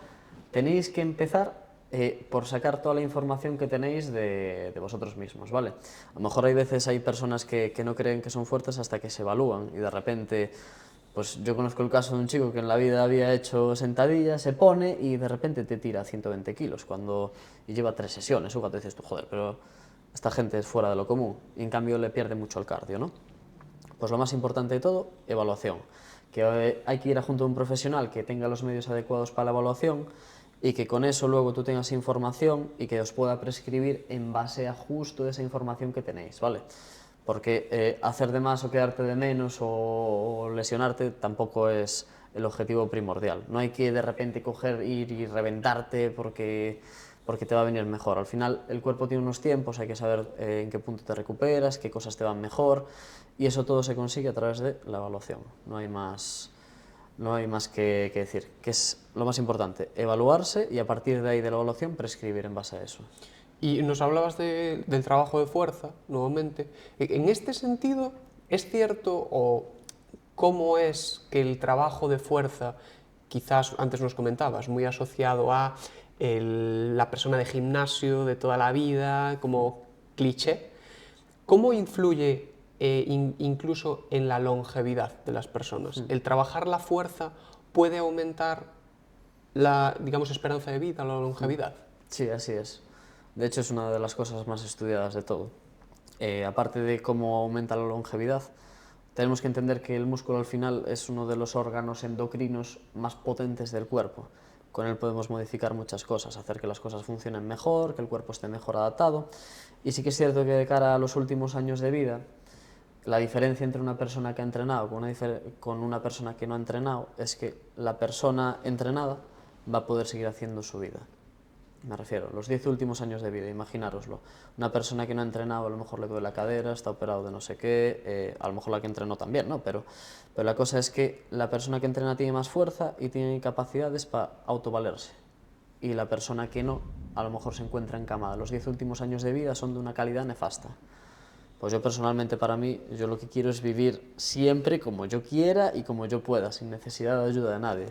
tenéis que empezar por sacar toda la información que tenéis de vosotros mismos, ¿vale? A lo mejor hay veces, hay personas que no creen que son fuertes hasta que se evalúan y de repente, pues yo conozco el caso de un chico que en la vida había hecho sentadillas, se pone y de repente te tira 120 kilos y lleva 3 sesiones. O cuando dices tú, joder, pero esta gente es fuera de lo común y en cambio le pierde mucho el cardio, ¿no? Pues lo más importante de todo, evaluación. Que hay que ir junto a un profesional que tenga los medios adecuados para la evaluación y que con eso luego tú tengas información y que os pueda prescribir en base a justo esa información que tenéis, ¿vale? Porque hacer de más o quedarte de menos o lesionarte tampoco es el objetivo primordial. No hay que de repente ir y reventarte porque te va a venir mejor. Al final el cuerpo tiene unos tiempos, hay que saber en qué punto te recuperas, qué cosas te van mejor y eso todo se consigue a través de la evaluación. No hay más que decir, que es lo más importante, evaluarse y a partir de ahí de la evaluación prescribir en base a eso. Y nos hablabas del trabajo de fuerza, nuevamente. En este sentido, ¿es cierto o cómo es que el trabajo de fuerza, quizás antes nos comentabas, muy asociado a la persona de gimnasio de toda la vida, como cliché. ¿Cómo influye incluso en la longevidad de las personas? ¿El trabajar la fuerza puede aumentar la, digamos, esperanza de vida, la longevidad? Sí, así es. De hecho, es una de las cosas más estudiadas de todo. Aparte de cómo aumenta la longevidad, tenemos que entender que el músculo al final es uno de los órganos endocrinos más potentes del cuerpo. Con él podemos modificar muchas cosas, hacer que las cosas funcionen mejor, que el cuerpo esté mejor adaptado. Y sí que es cierto que de cara a los últimos años de vida, la diferencia entre una persona que ha entrenado con una persona que no ha entrenado es que la persona entrenada va a poder seguir haciendo su vida. Me refiero, los 10 últimos años de vida, imaginároslo. Una persona que no ha entrenado, a lo mejor le duele la cadera, está operado de no sé qué, a lo mejor la que entrenó también, ¿no? Pero la cosa es que la persona que entrena tiene más fuerza y tiene capacidades para autovalerse. Y la persona que no, a lo mejor se encuentra encamada. Los 10 últimos años de vida son de una calidad nefasta. Pues yo personalmente, para mí, yo lo que quiero es vivir siempre como yo quiera y como yo pueda, sin necesidad de ayuda de nadie.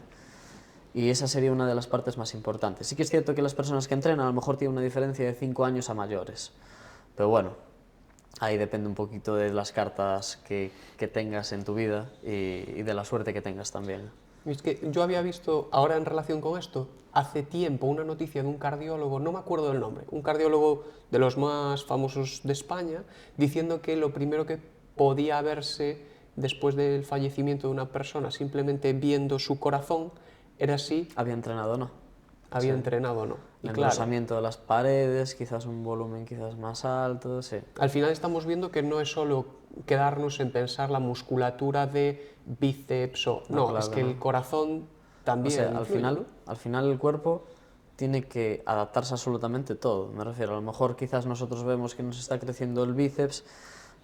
Y esa sería una de las partes más importantes. Sí que es cierto que las personas que entrenan a lo mejor tienen una diferencia de 5 años a mayores. Pero bueno, ahí depende un poquito de las cartas que tengas en tu vida y de la suerte que tengas también. Es que yo había visto, ahora en relación con esto, hace tiempo una noticia de un cardiólogo, no me acuerdo del nombre, un cardiólogo de los más famosos de España, diciendo que lo primero que podía verse después del fallecimiento de una persona, simplemente viendo su corazón, era si había entrenado o no. Había entrenado o no. El engrosamiento de las paredes, quizás un volumen quizás más alto, sí. Al final estamos viendo que no es solo quedarnos en pensar la musculatura de bíceps o... No, claro, es que el corazón también influye, al final el cuerpo tiene que adaptarse a absolutamente todo. Me refiero, a lo mejor quizás nosotros vemos que nos está creciendo el bíceps,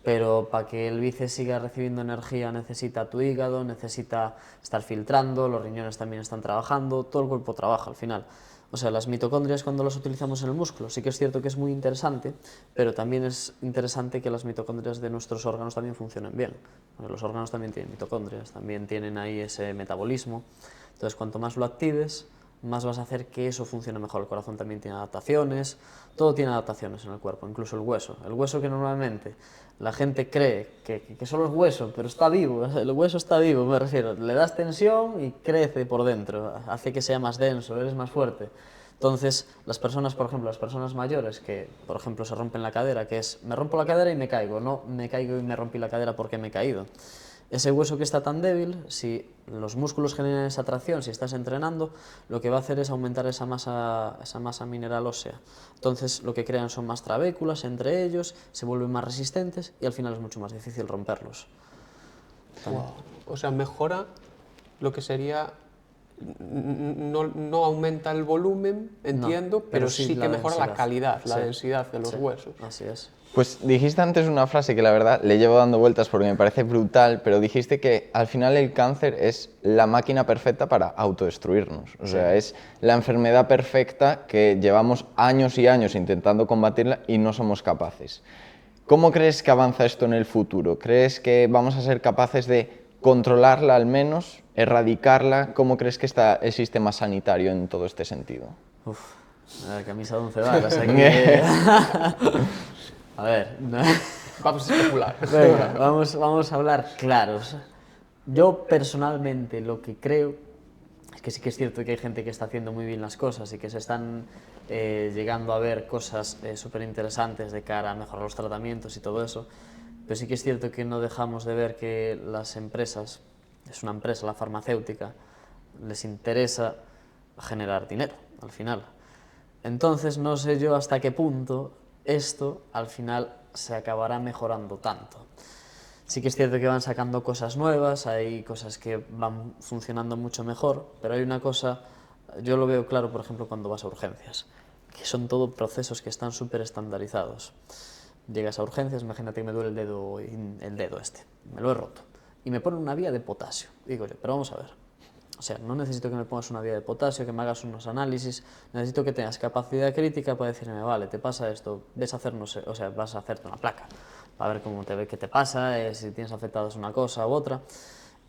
pero para que el bíceps siga recibiendo energía necesita tu hígado, necesita estar filtrando, los riñones también están trabajando, todo el cuerpo trabaja al final. O sea, las mitocondrias cuando las utilizamos en el músculo, sí que es cierto que es muy interesante, pero también es interesante que las mitocondrias de nuestros órganos también funcionen bien. Porque los órganos también tienen mitocondrias, también tienen ahí ese metabolismo. Entonces, cuanto más lo actives, más vas a hacer que eso funcione mejor. El corazón también tiene adaptaciones, todo tiene adaptaciones en el cuerpo, incluso el hueso. El hueso que normalmente la gente cree que solo es hueso, pero está vivo, el hueso está vivo, me refiero. Le das tensión y crece por dentro, hace que sea más denso, eres más fuerte. Entonces, las personas, por ejemplo, las personas mayores que, por ejemplo, se rompen la cadera, que es, me rompo la cadera y me caigo, no me caigo y me rompí la cadera porque me he caído. Ese hueso que está tan débil, si los músculos generan esa tracción, si estás entrenando, lo que va a hacer es aumentar esa masa mineral ósea. Entonces lo que crean son más trabéculas entre ellos, se vuelven más resistentes y al final es mucho más difícil romperlos. Wow. O sea, mejora lo que sería... No aumenta el volumen, entiendo, no, pero sí que mejora la calidad, la densidad de los huesos. Así es. Pues dijiste antes una frase que la verdad le llevo dando vueltas porque me parece brutal, pero dijiste que al final el cáncer es la máquina perfecta para autodestruirnos. O sea, es la enfermedad perfecta que llevamos años y años intentando combatirla y no somos capaces. ¿Cómo crees que avanza esto en el futuro? ¿Crees que vamos a ser capaces de controlarla al menos, erradicarla? ¿Cómo crees que está el sistema sanitario en todo este sentido? Uf, camisa de 11 varas aquí. A ver, vamos a especular. Venga, vamos a hablar claros. Yo personalmente lo que creo es que sí que es cierto que hay gente que está haciendo muy bien las cosas y que se están llegando a ver cosas súper interesantes de cara a mejorar los tratamientos y todo eso. Pero sí que es cierto que no dejamos de ver que las empresas, es una empresa, la farmacéutica, les interesa generar dinero, al final. Entonces no sé yo hasta qué punto esto al final se acabará mejorando tanto. Sí que es cierto que van sacando cosas nuevas, hay cosas que van funcionando mucho mejor, pero hay una cosa, yo lo veo claro, por ejemplo, cuando vas a urgencias, que son todo procesos que están súper estandarizados. Llegas a urgencias, imagínate que me duele el dedo este, me lo he roto, y me ponen una vía de potasio. Digo yo, pero vamos a ver, o sea, no necesito que me pongas una vía de potasio, que me hagas unos análisis, necesito que tengas capacidad crítica para decirme, vale, te pasa esto, vas a hacerte una placa, para ver qué te pasa, si tienes afectados una cosa u otra.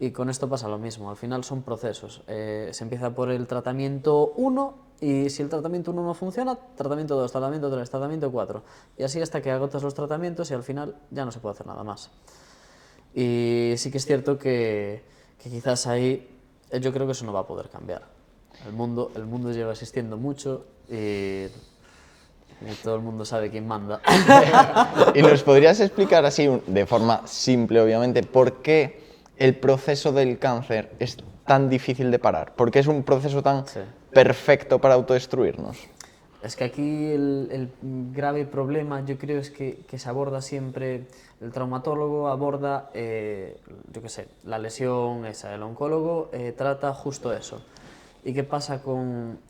Y con esto pasa lo mismo, al final son procesos. Se empieza por el tratamiento 1 y si el tratamiento 1 no funciona, tratamiento 2, tratamiento 3, tratamiento 4. Y así hasta que agotas los tratamientos y al final ya no se puede hacer nada más. Y sí que es cierto que quizás ahí yo creo que eso no va a poder cambiar. El mundo lleva existiendo mucho y todo el mundo sabe quién manda. ¿Y nos podrías explicar así, de forma simple obviamente, por qué el proceso del cáncer es tan difícil de parar? ¿Por qué es un proceso tan perfecto para autodestruirnos? Es que aquí el grave problema yo creo es que se aborda siempre, el traumatólogo aborda, yo qué sé, la lesión esa, el oncólogo trata justo eso. ¿Y qué pasa con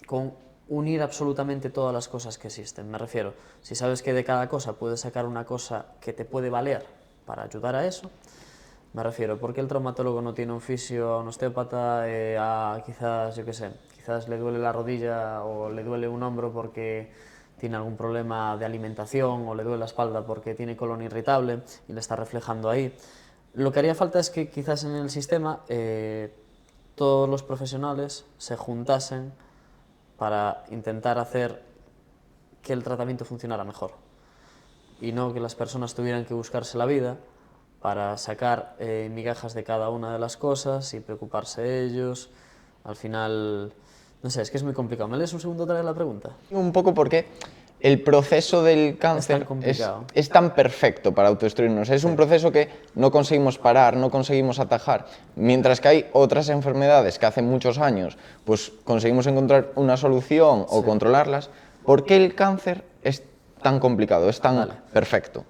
unir absolutamente todas las cosas que existen? Me refiero, si sabes que de cada cosa puedes sacar una cosa que te puede valer para ayudar a eso, me refiero, ¿por qué el traumatólogo no tiene un fisio, un osteópata, quizás, yo qué sé, quizás le duele la rodilla o le duele un hombro porque tiene algún problema de alimentación o le duele la espalda porque tiene colon irritable y le está reflejando ahí? Lo que haría falta es que quizás en el sistema todos los profesionales se juntasen para intentar hacer que el tratamiento funcionara mejor y no que las personas tuvieran que buscarse la vida para sacar migajas de cada una de las cosas y preocuparse ellos. Al final, no sé, es que es muy complicado. ¿Me lees un segundo otra vez la pregunta? Un poco porque el proceso del cáncer es tan perfecto para autodestruirnos. Es un proceso que no conseguimos parar, no conseguimos atajar. Mientras que hay otras enfermedades que hace muchos años pues conseguimos encontrar una solución o controlarlas. ¿Por qué el cáncer es tan complicado, es tan perfecto?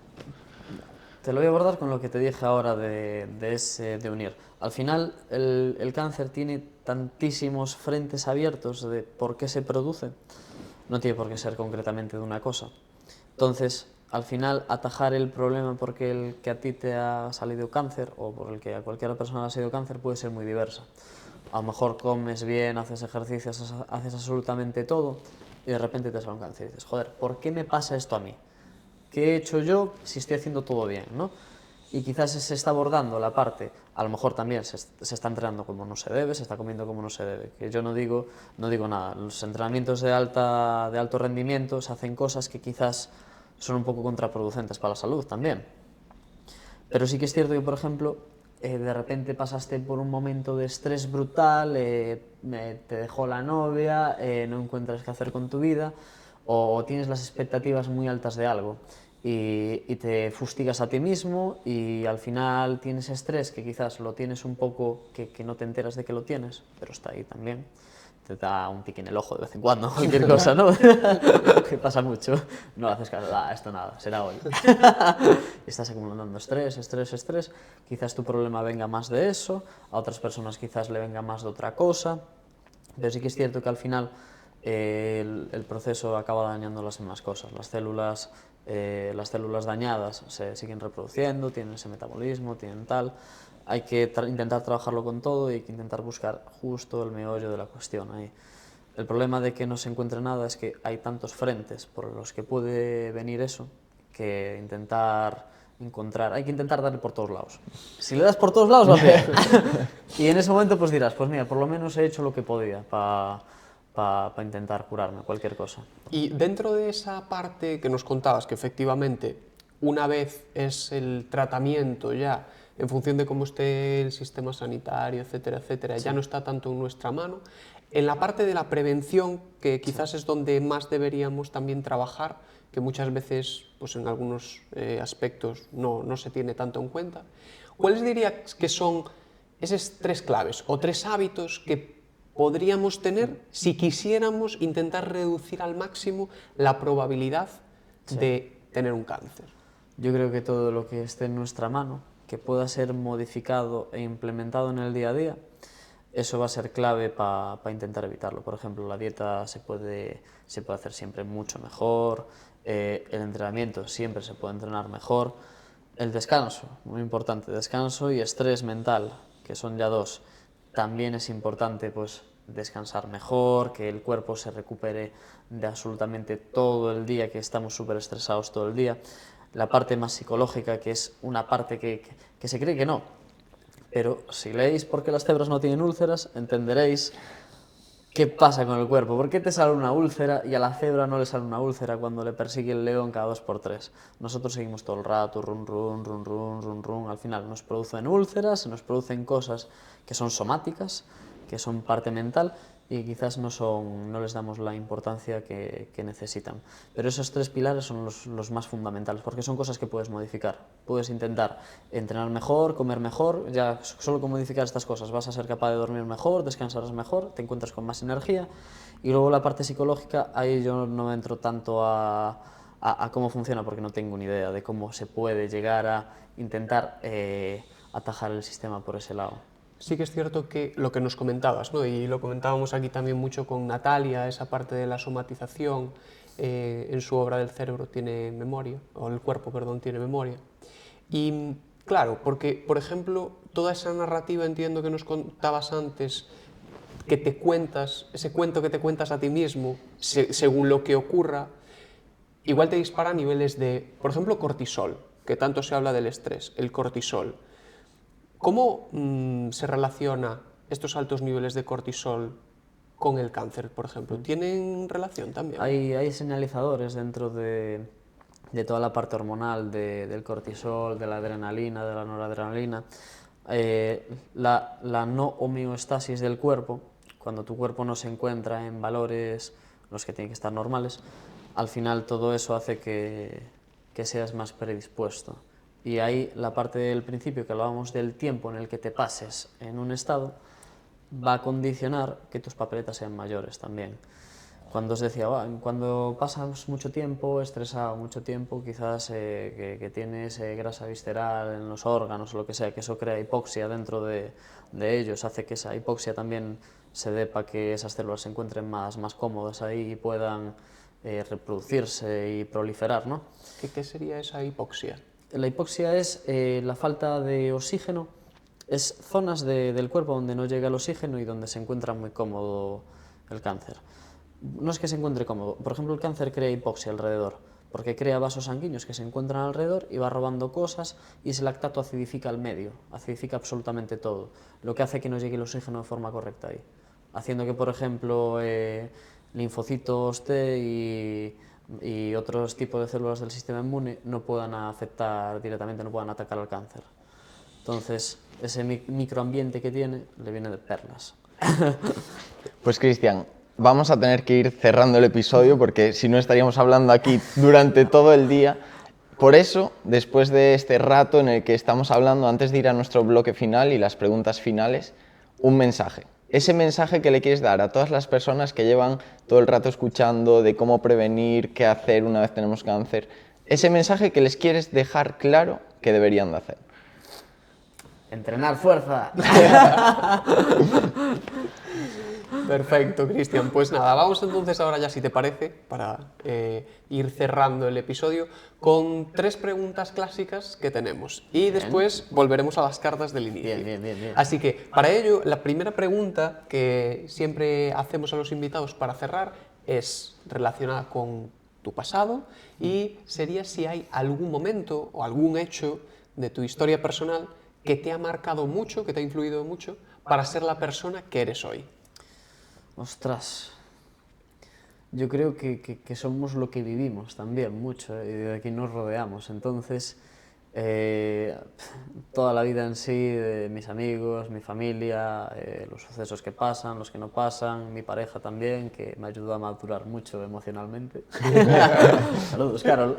Te lo voy a abordar con lo que te dije ahora de unir. Al final, el cáncer tiene tantísimos frentes abiertos de por qué se produce, no tiene por qué ser concretamente de una cosa. Entonces, al final, atajar el problema porque el que a ti te ha salido cáncer o por el que a cualquier persona le ha salido cáncer puede ser muy diversa. A lo mejor comes bien, haces ejercicios, haces absolutamente todo y de repente te sale un cáncer y dices, joder, ¿por qué me pasa esto a mí? ¿Qué he hecho yo si estoy haciendo todo bien, ¿no? Y quizás se está abordando la parte, a lo mejor también se está entrenando como no se debe, se está comiendo como no se debe, que yo no digo nada. Los entrenamientos de alto rendimiento se hacen cosas que quizás son un poco contraproducentes para la salud también. Pero sí que es cierto que, por ejemplo, de repente pasaste por un momento de estrés brutal, te dejó la novia, no encuentras qué hacer con tu vida, o tienes las expectativas muy altas de algo y te fustigas a ti mismo y al final tienes estrés que quizás lo tienes un poco, que no te enteras de que lo tienes, pero está ahí también. Te da un pique en el ojo de vez en cuando, cualquier cosa, ¿no? Que pasa mucho. No haces caso, esto nada, será hoy. Estás acumulando estrés. Quizás tu problema venga más de eso, a otras personas quizás le venga más de otra cosa, pero sí que es cierto que al final el proceso acaba dañando las mismas cosas. Las células dañadas se siguen reproduciendo, tienen ese metabolismo, tienen tal. Hay que intentar trabajarlo con todo y hay que intentar buscar justo el meollo de la cuestión ahí. El problema de que no se encuentre nada es que hay tantos frentes por los que puede venir eso que hay que intentar darle por todos lados. Si le das por todos lados, va bien. Y en ese momento pues dirás, pues mira, por lo menos he hecho lo que podía para intentar curarme, cualquier cosa. Y dentro de esa parte que nos contabas, que efectivamente una vez es el tratamiento ya, en función de cómo esté el sistema sanitario, etcétera, etcétera, ya no está tanto en nuestra mano, en la parte de la prevención, que quizás es donde más deberíamos también trabajar, que muchas veces pues en algunos aspectos no se tiene tanto en cuenta, ¿cuáles dirías que son esas 3 claves o 3 hábitos que podríamos tener si quisiéramos intentar reducir al máximo la probabilidad de tener un cáncer? Yo creo que todo lo que esté en nuestra mano, que pueda ser modificado e implementado en el día a día, eso va a ser clave para intentar evitarlo. Por ejemplo, la dieta se puede hacer siempre mucho mejor, el entrenamiento siempre se puede entrenar mejor, el descanso, muy importante, descanso y estrés mental, que son ya 2. También es importante pues descansar mejor, que el cuerpo se recupere de absolutamente todo el día, que estamos súper estresados todo el día. La parte más psicológica, que es una parte que se cree que no, Pero si leéis por qué las cebras no tienen úlceras, entenderéis qué pasa con el cuerpo. ¿Por qué te sale una úlcera y a la cebra no le sale una úlcera cuando le persigue el león cada 2 por 3? Nosotros seguimos todo el rato, run, run, run, run, run, run. Al final nos producen úlceras, se nos producen cosas que son somáticas, que son parte mental, y quizás no les damos la importancia que necesitan. Pero esos 3 pilares son los más fundamentales, porque son cosas que puedes modificar. Puedes intentar entrenar mejor, comer mejor, ya solo con modificar estas cosas vas a ser capaz de dormir mejor, descansarás mejor, te encuentras con más energía. Y luego la parte psicológica, ahí yo no entro tanto a cómo funciona, porque no tengo ni idea de cómo se puede llegar a intentar atajar el sistema por ese lado. Sí que es cierto que lo que nos comentabas, ¿no? Y lo comentábamos aquí también mucho con Natalia, esa parte de la somatización, en su obra del cerebro tiene memoria, o el cuerpo, perdón, tiene memoria. Y claro, porque, por ejemplo, toda esa narrativa, entiendo que nos contabas antes, que te cuentas, ese cuento que te cuentas a ti mismo, según lo que ocurra, igual te dispara a niveles de, por ejemplo, cortisol, que tanto se habla del estrés, el cortisol. ¿Cómo se relaciona estos altos niveles de cortisol con el cáncer, por ejemplo? ¿Tienen relación también? Hay señalizadores dentro de toda la parte hormonal del cortisol, de la adrenalina, de la noradrenalina. La no homeostasis del cuerpo, cuando tu cuerpo no se encuentra en valores los que tienen que estar normales, al final todo eso hace que seas más predispuesto. Y ahí la parte del principio, que hablábamos del tiempo en el que te pases en un estado, va a condicionar que tus papeletas sean mayores también. Cuando os decía, cuando pasas mucho tiempo estresado, mucho tiempo, quizás que tienes grasa visceral en los órganos o lo que sea, que eso crea hipoxia dentro de ellos, hace que esa hipoxia también se dé para que esas células se encuentren más cómodas ahí y puedan reproducirse y proliferar, ¿no? ¿Qué sería esa hipoxia? La hipoxia es la falta de oxígeno, es zonas del cuerpo donde no llega el oxígeno y donde se encuentra muy cómodo el cáncer. No es que se encuentre cómodo, por ejemplo el cáncer crea hipoxia alrededor, porque crea vasos sanguíneos que se encuentran alrededor y va robando cosas, y ese lactato acidifica el medio, acidifica absolutamente todo, lo que hace que no llegue el oxígeno de forma correcta ahí, haciendo que, por ejemplo, linfocitos T y otros tipos de células del sistema inmune no puedan afectar directamente, no puedan atacar al cáncer. Entonces, ese microambiente que tiene le viene de perlas. Pues Cristian, vamos a tener que ir cerrando el episodio porque si no estaríamos hablando aquí durante todo el día. Por eso, después de este rato en el que estamos hablando, antes de ir a nuestro bloque final y las preguntas finales, un mensaje. Ese mensaje que le quieres dar a todas las personas que llevan todo el rato escuchando de cómo prevenir, qué hacer una vez tenemos cáncer. Ese mensaje que les quieres dejar claro que deberían de hacer. Entrenar fuerza. Perfecto, Cristian. Pues nada, vamos entonces ahora ya, si te parece, para ir cerrando el episodio, con 3 preguntas clásicas que tenemos. Y después volveremos a las cartas del inicio. Bien. Así que, para ello, la primera pregunta que siempre hacemos a los invitados para cerrar es relacionada con tu pasado y sería si hay algún momento o algún hecho de tu historia personal que te ha marcado mucho, que te ha influido mucho para ser la persona que eres hoy. Ostras, yo creo que somos lo que vivimos también mucho, y de aquí nos rodeamos. Entonces, toda la vida en sí, de mis amigos, mi familia, los sucesos que pasan, los que no pasan, mi pareja también, que me ayudó a madurar mucho emocionalmente. Saludos, Carol.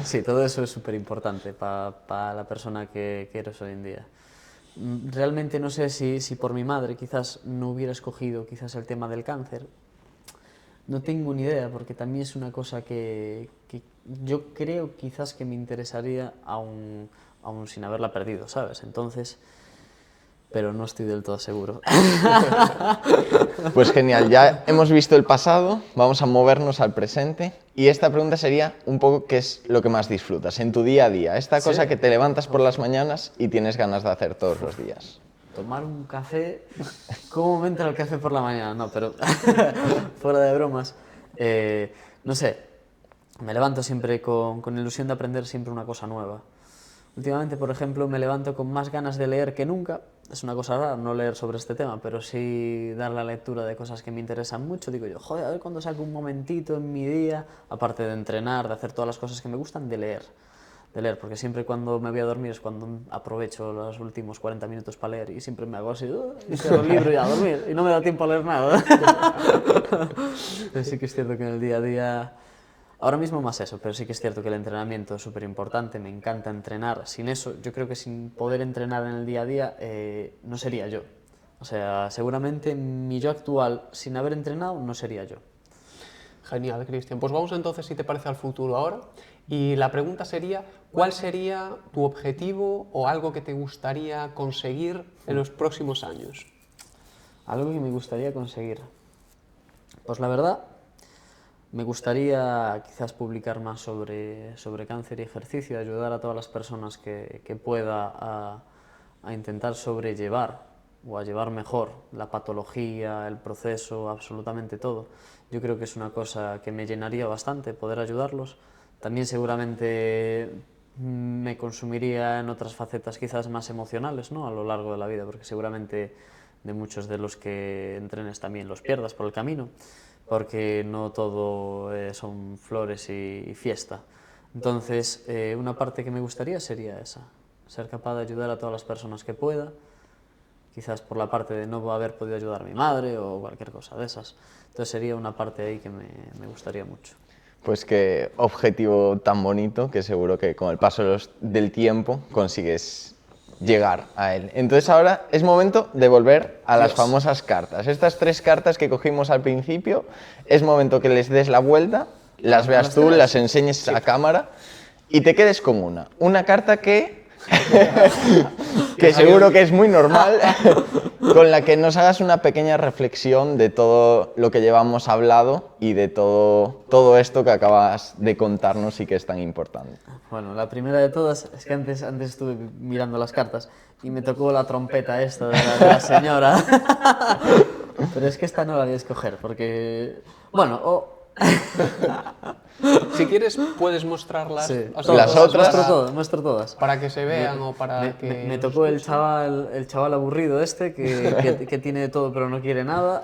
Sí, todo eso es súper importante para la persona que eres hoy en día. Realmente no sé si por mi madre quizás no hubiera escogido quizás el tema del cáncer. No tengo ni idea, porque también es una cosa que yo creo quizás que me interesaría aún sin haberla perdido, ¿sabes? Entonces, pero no estoy del todo seguro. Pues genial, ya hemos visto el pasado, vamos a movernos al presente. Y esta pregunta sería un poco qué es lo que más disfrutas en tu día a día, esta cosa que te levantas por las mañanas y tienes ganas de hacer todos los días. Tomar un café, ¿cómo me entra el café por la mañana? No, pero fuera de bromas, no sé, me levanto siempre con ilusión de aprender siempre una cosa nueva. últimamente, por ejemplo, me levanto con más ganas de leer que nunca. Es una cosa rara no leer sobre este tema, pero sí dar la lectura de cosas que me interesan mucho. Digo yo, joder, a ver cuándo saco un momentito en mi día, aparte de entrenar, de hacer todas las cosas que me gustan, de leer, porque siempre cuando me voy a dormir es cuando aprovecho los últimos 40 minutos para leer y siempre me hago así, y cierro el libro y a dormir, y no me da tiempo a leer nada. Pero sí que es cierto que en el día a día, ahora mismo más eso, pero sí que es cierto que el entrenamiento es súper importante, me encanta entrenar. Sin eso, yo creo que sin poder entrenar en el día a día, no sería yo. O sea, seguramente mi yo actual, sin haber entrenado, no sería yo. Genial, Cristian. Pues vamos entonces, si te parece, al futuro ahora. Y la pregunta sería, ¿cuál sería tu objetivo o algo que te gustaría conseguir en los próximos años? Algo que me gustaría conseguir. Pues la verdad, me gustaría quizás publicar más sobre cáncer y ejercicio, ayudar a todas las personas que pueda a intentar sobrellevar o a llevar mejor la patología, el proceso, absolutamente todo. Yo creo que es una cosa que me llenaría bastante poder ayudarlos. También seguramente me consumiría en otras facetas quizás más emocionales, ¿no?, a lo largo de la vida, porque seguramente de muchos de los que entrenes también los pierdas por el camino, porque no todo son flores y fiesta. Entonces, una parte que me gustaría sería esa, ser capaz de ayudar a todas las personas que pueda, quizás por la parte de no haber podido ayudar a mi madre o cualquier cosa de esas. Entonces sería una parte ahí que me gustaría mucho. Pues qué objetivo tan bonito, que seguro que con el paso del tiempo consigues llegar a él. Entonces ahora es momento de volver a las famosas cartas. Estas 3 cartas que cogimos al principio, es momento que les des la vuelta, las veas tú, las enseñes a cámara y te quedes con una carta que seguro que es muy normal, con la que nos hagas una pequeña reflexión de todo lo que llevamos hablado y de todo esto que acabas de contarnos y que es tan importante. Bueno, la primera de todas es que antes estuve mirando las cartas y me tocó la trompeta esta de la señora. Pero es que esta no la voy a escoger porque, bueno, Si quieres, puedes mostrarlas. sí, las otras. Muestro todas. Para que se vean o para que... Me tocó el chaval aburrido este que tiene de todo pero no quiere nada.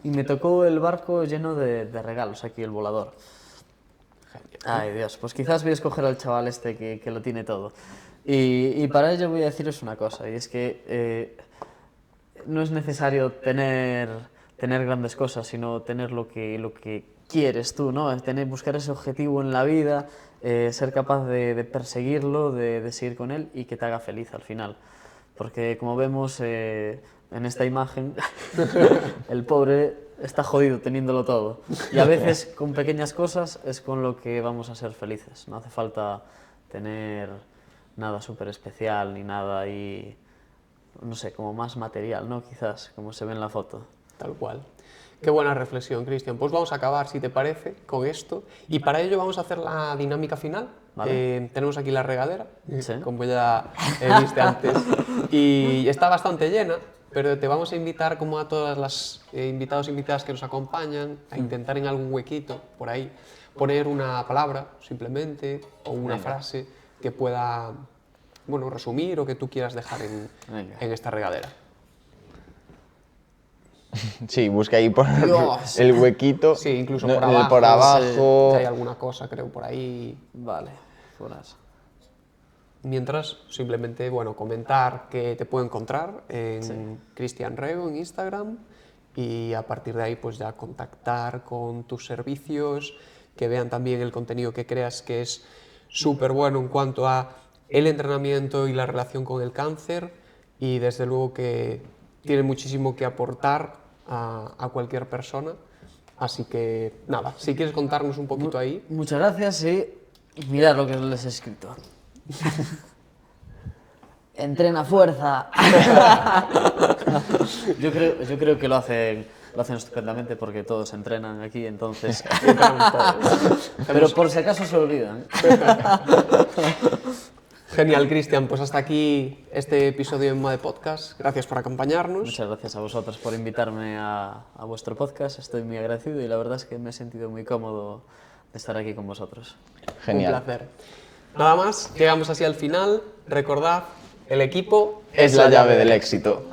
Y me tocó el barco lleno de regalos, aquí el volador. Ay Dios, pues quizás voy a escoger al chaval este que lo tiene todo. Y para ello voy a deciros una cosa, y es que no es necesario tener grandes cosas, sino tener lo que quieres tú, ¿no? Buscar ese objetivo en la vida, ser capaz de perseguirlo, de seguir con él y que te haga feliz al final. Porque como vemos en esta imagen, el pobre está jodido teniéndolo todo. Y a veces con pequeñas cosas es con lo que vamos a ser felices. No hace falta tener nada súper especial ni nada ahí, no sé, como más material, ¿no? Quizás, como se ve en la foto. Tal cual. Qué buena reflexión, Cristian. Pues vamos a acabar, si te parece, con esto. Y para ello vamos a hacer la dinámica final. Vale. Tenemos aquí la regadera, ¿sí?, como ya viste antes. Y está bastante llena, pero te vamos a invitar, como a todas las invitados e invitadas que nos acompañan, a intentar en algún huequito, por ahí, poner una palabra, simplemente, o una frase que pueda, bueno, resumir o que tú quieras dejar en esta regadera. Sí, busca ahí por el huequito. Sí, incluso por por abajo. Si hay alguna cosa, creo, por ahí. Vale, fueras. Mientras, simplemente, bueno, comentar que te puedo encontrar en Cristian Rego en Instagram y a partir de ahí pues ya contactar con tus servicios, que vean también el contenido que creas que es súper bueno en cuanto a el entrenamiento y la relación con el cáncer y desde luego que tiene muchísimo que aportar a cualquier persona. Así que nada, si quieres contarnos un poquito ahí. Muchas gracias y mirad lo que les he escrito. Entrena fuerza. Yo creo que lo hacen estupendamente porque todos entrenan aquí, entonces. Pero por si acaso se olvidan. Genial, Cristian. Pues hasta aquí este episodio en Made Podcast. Gracias por acompañarnos. Muchas gracias a vosotros por invitarme a vuestro podcast. Estoy muy agradecido y la verdad es que me he sentido muy cómodo de estar aquí con vosotros. Genial. Un placer. Nada más, llegamos así al final. Recordad, el equipo Es la llave del éxito.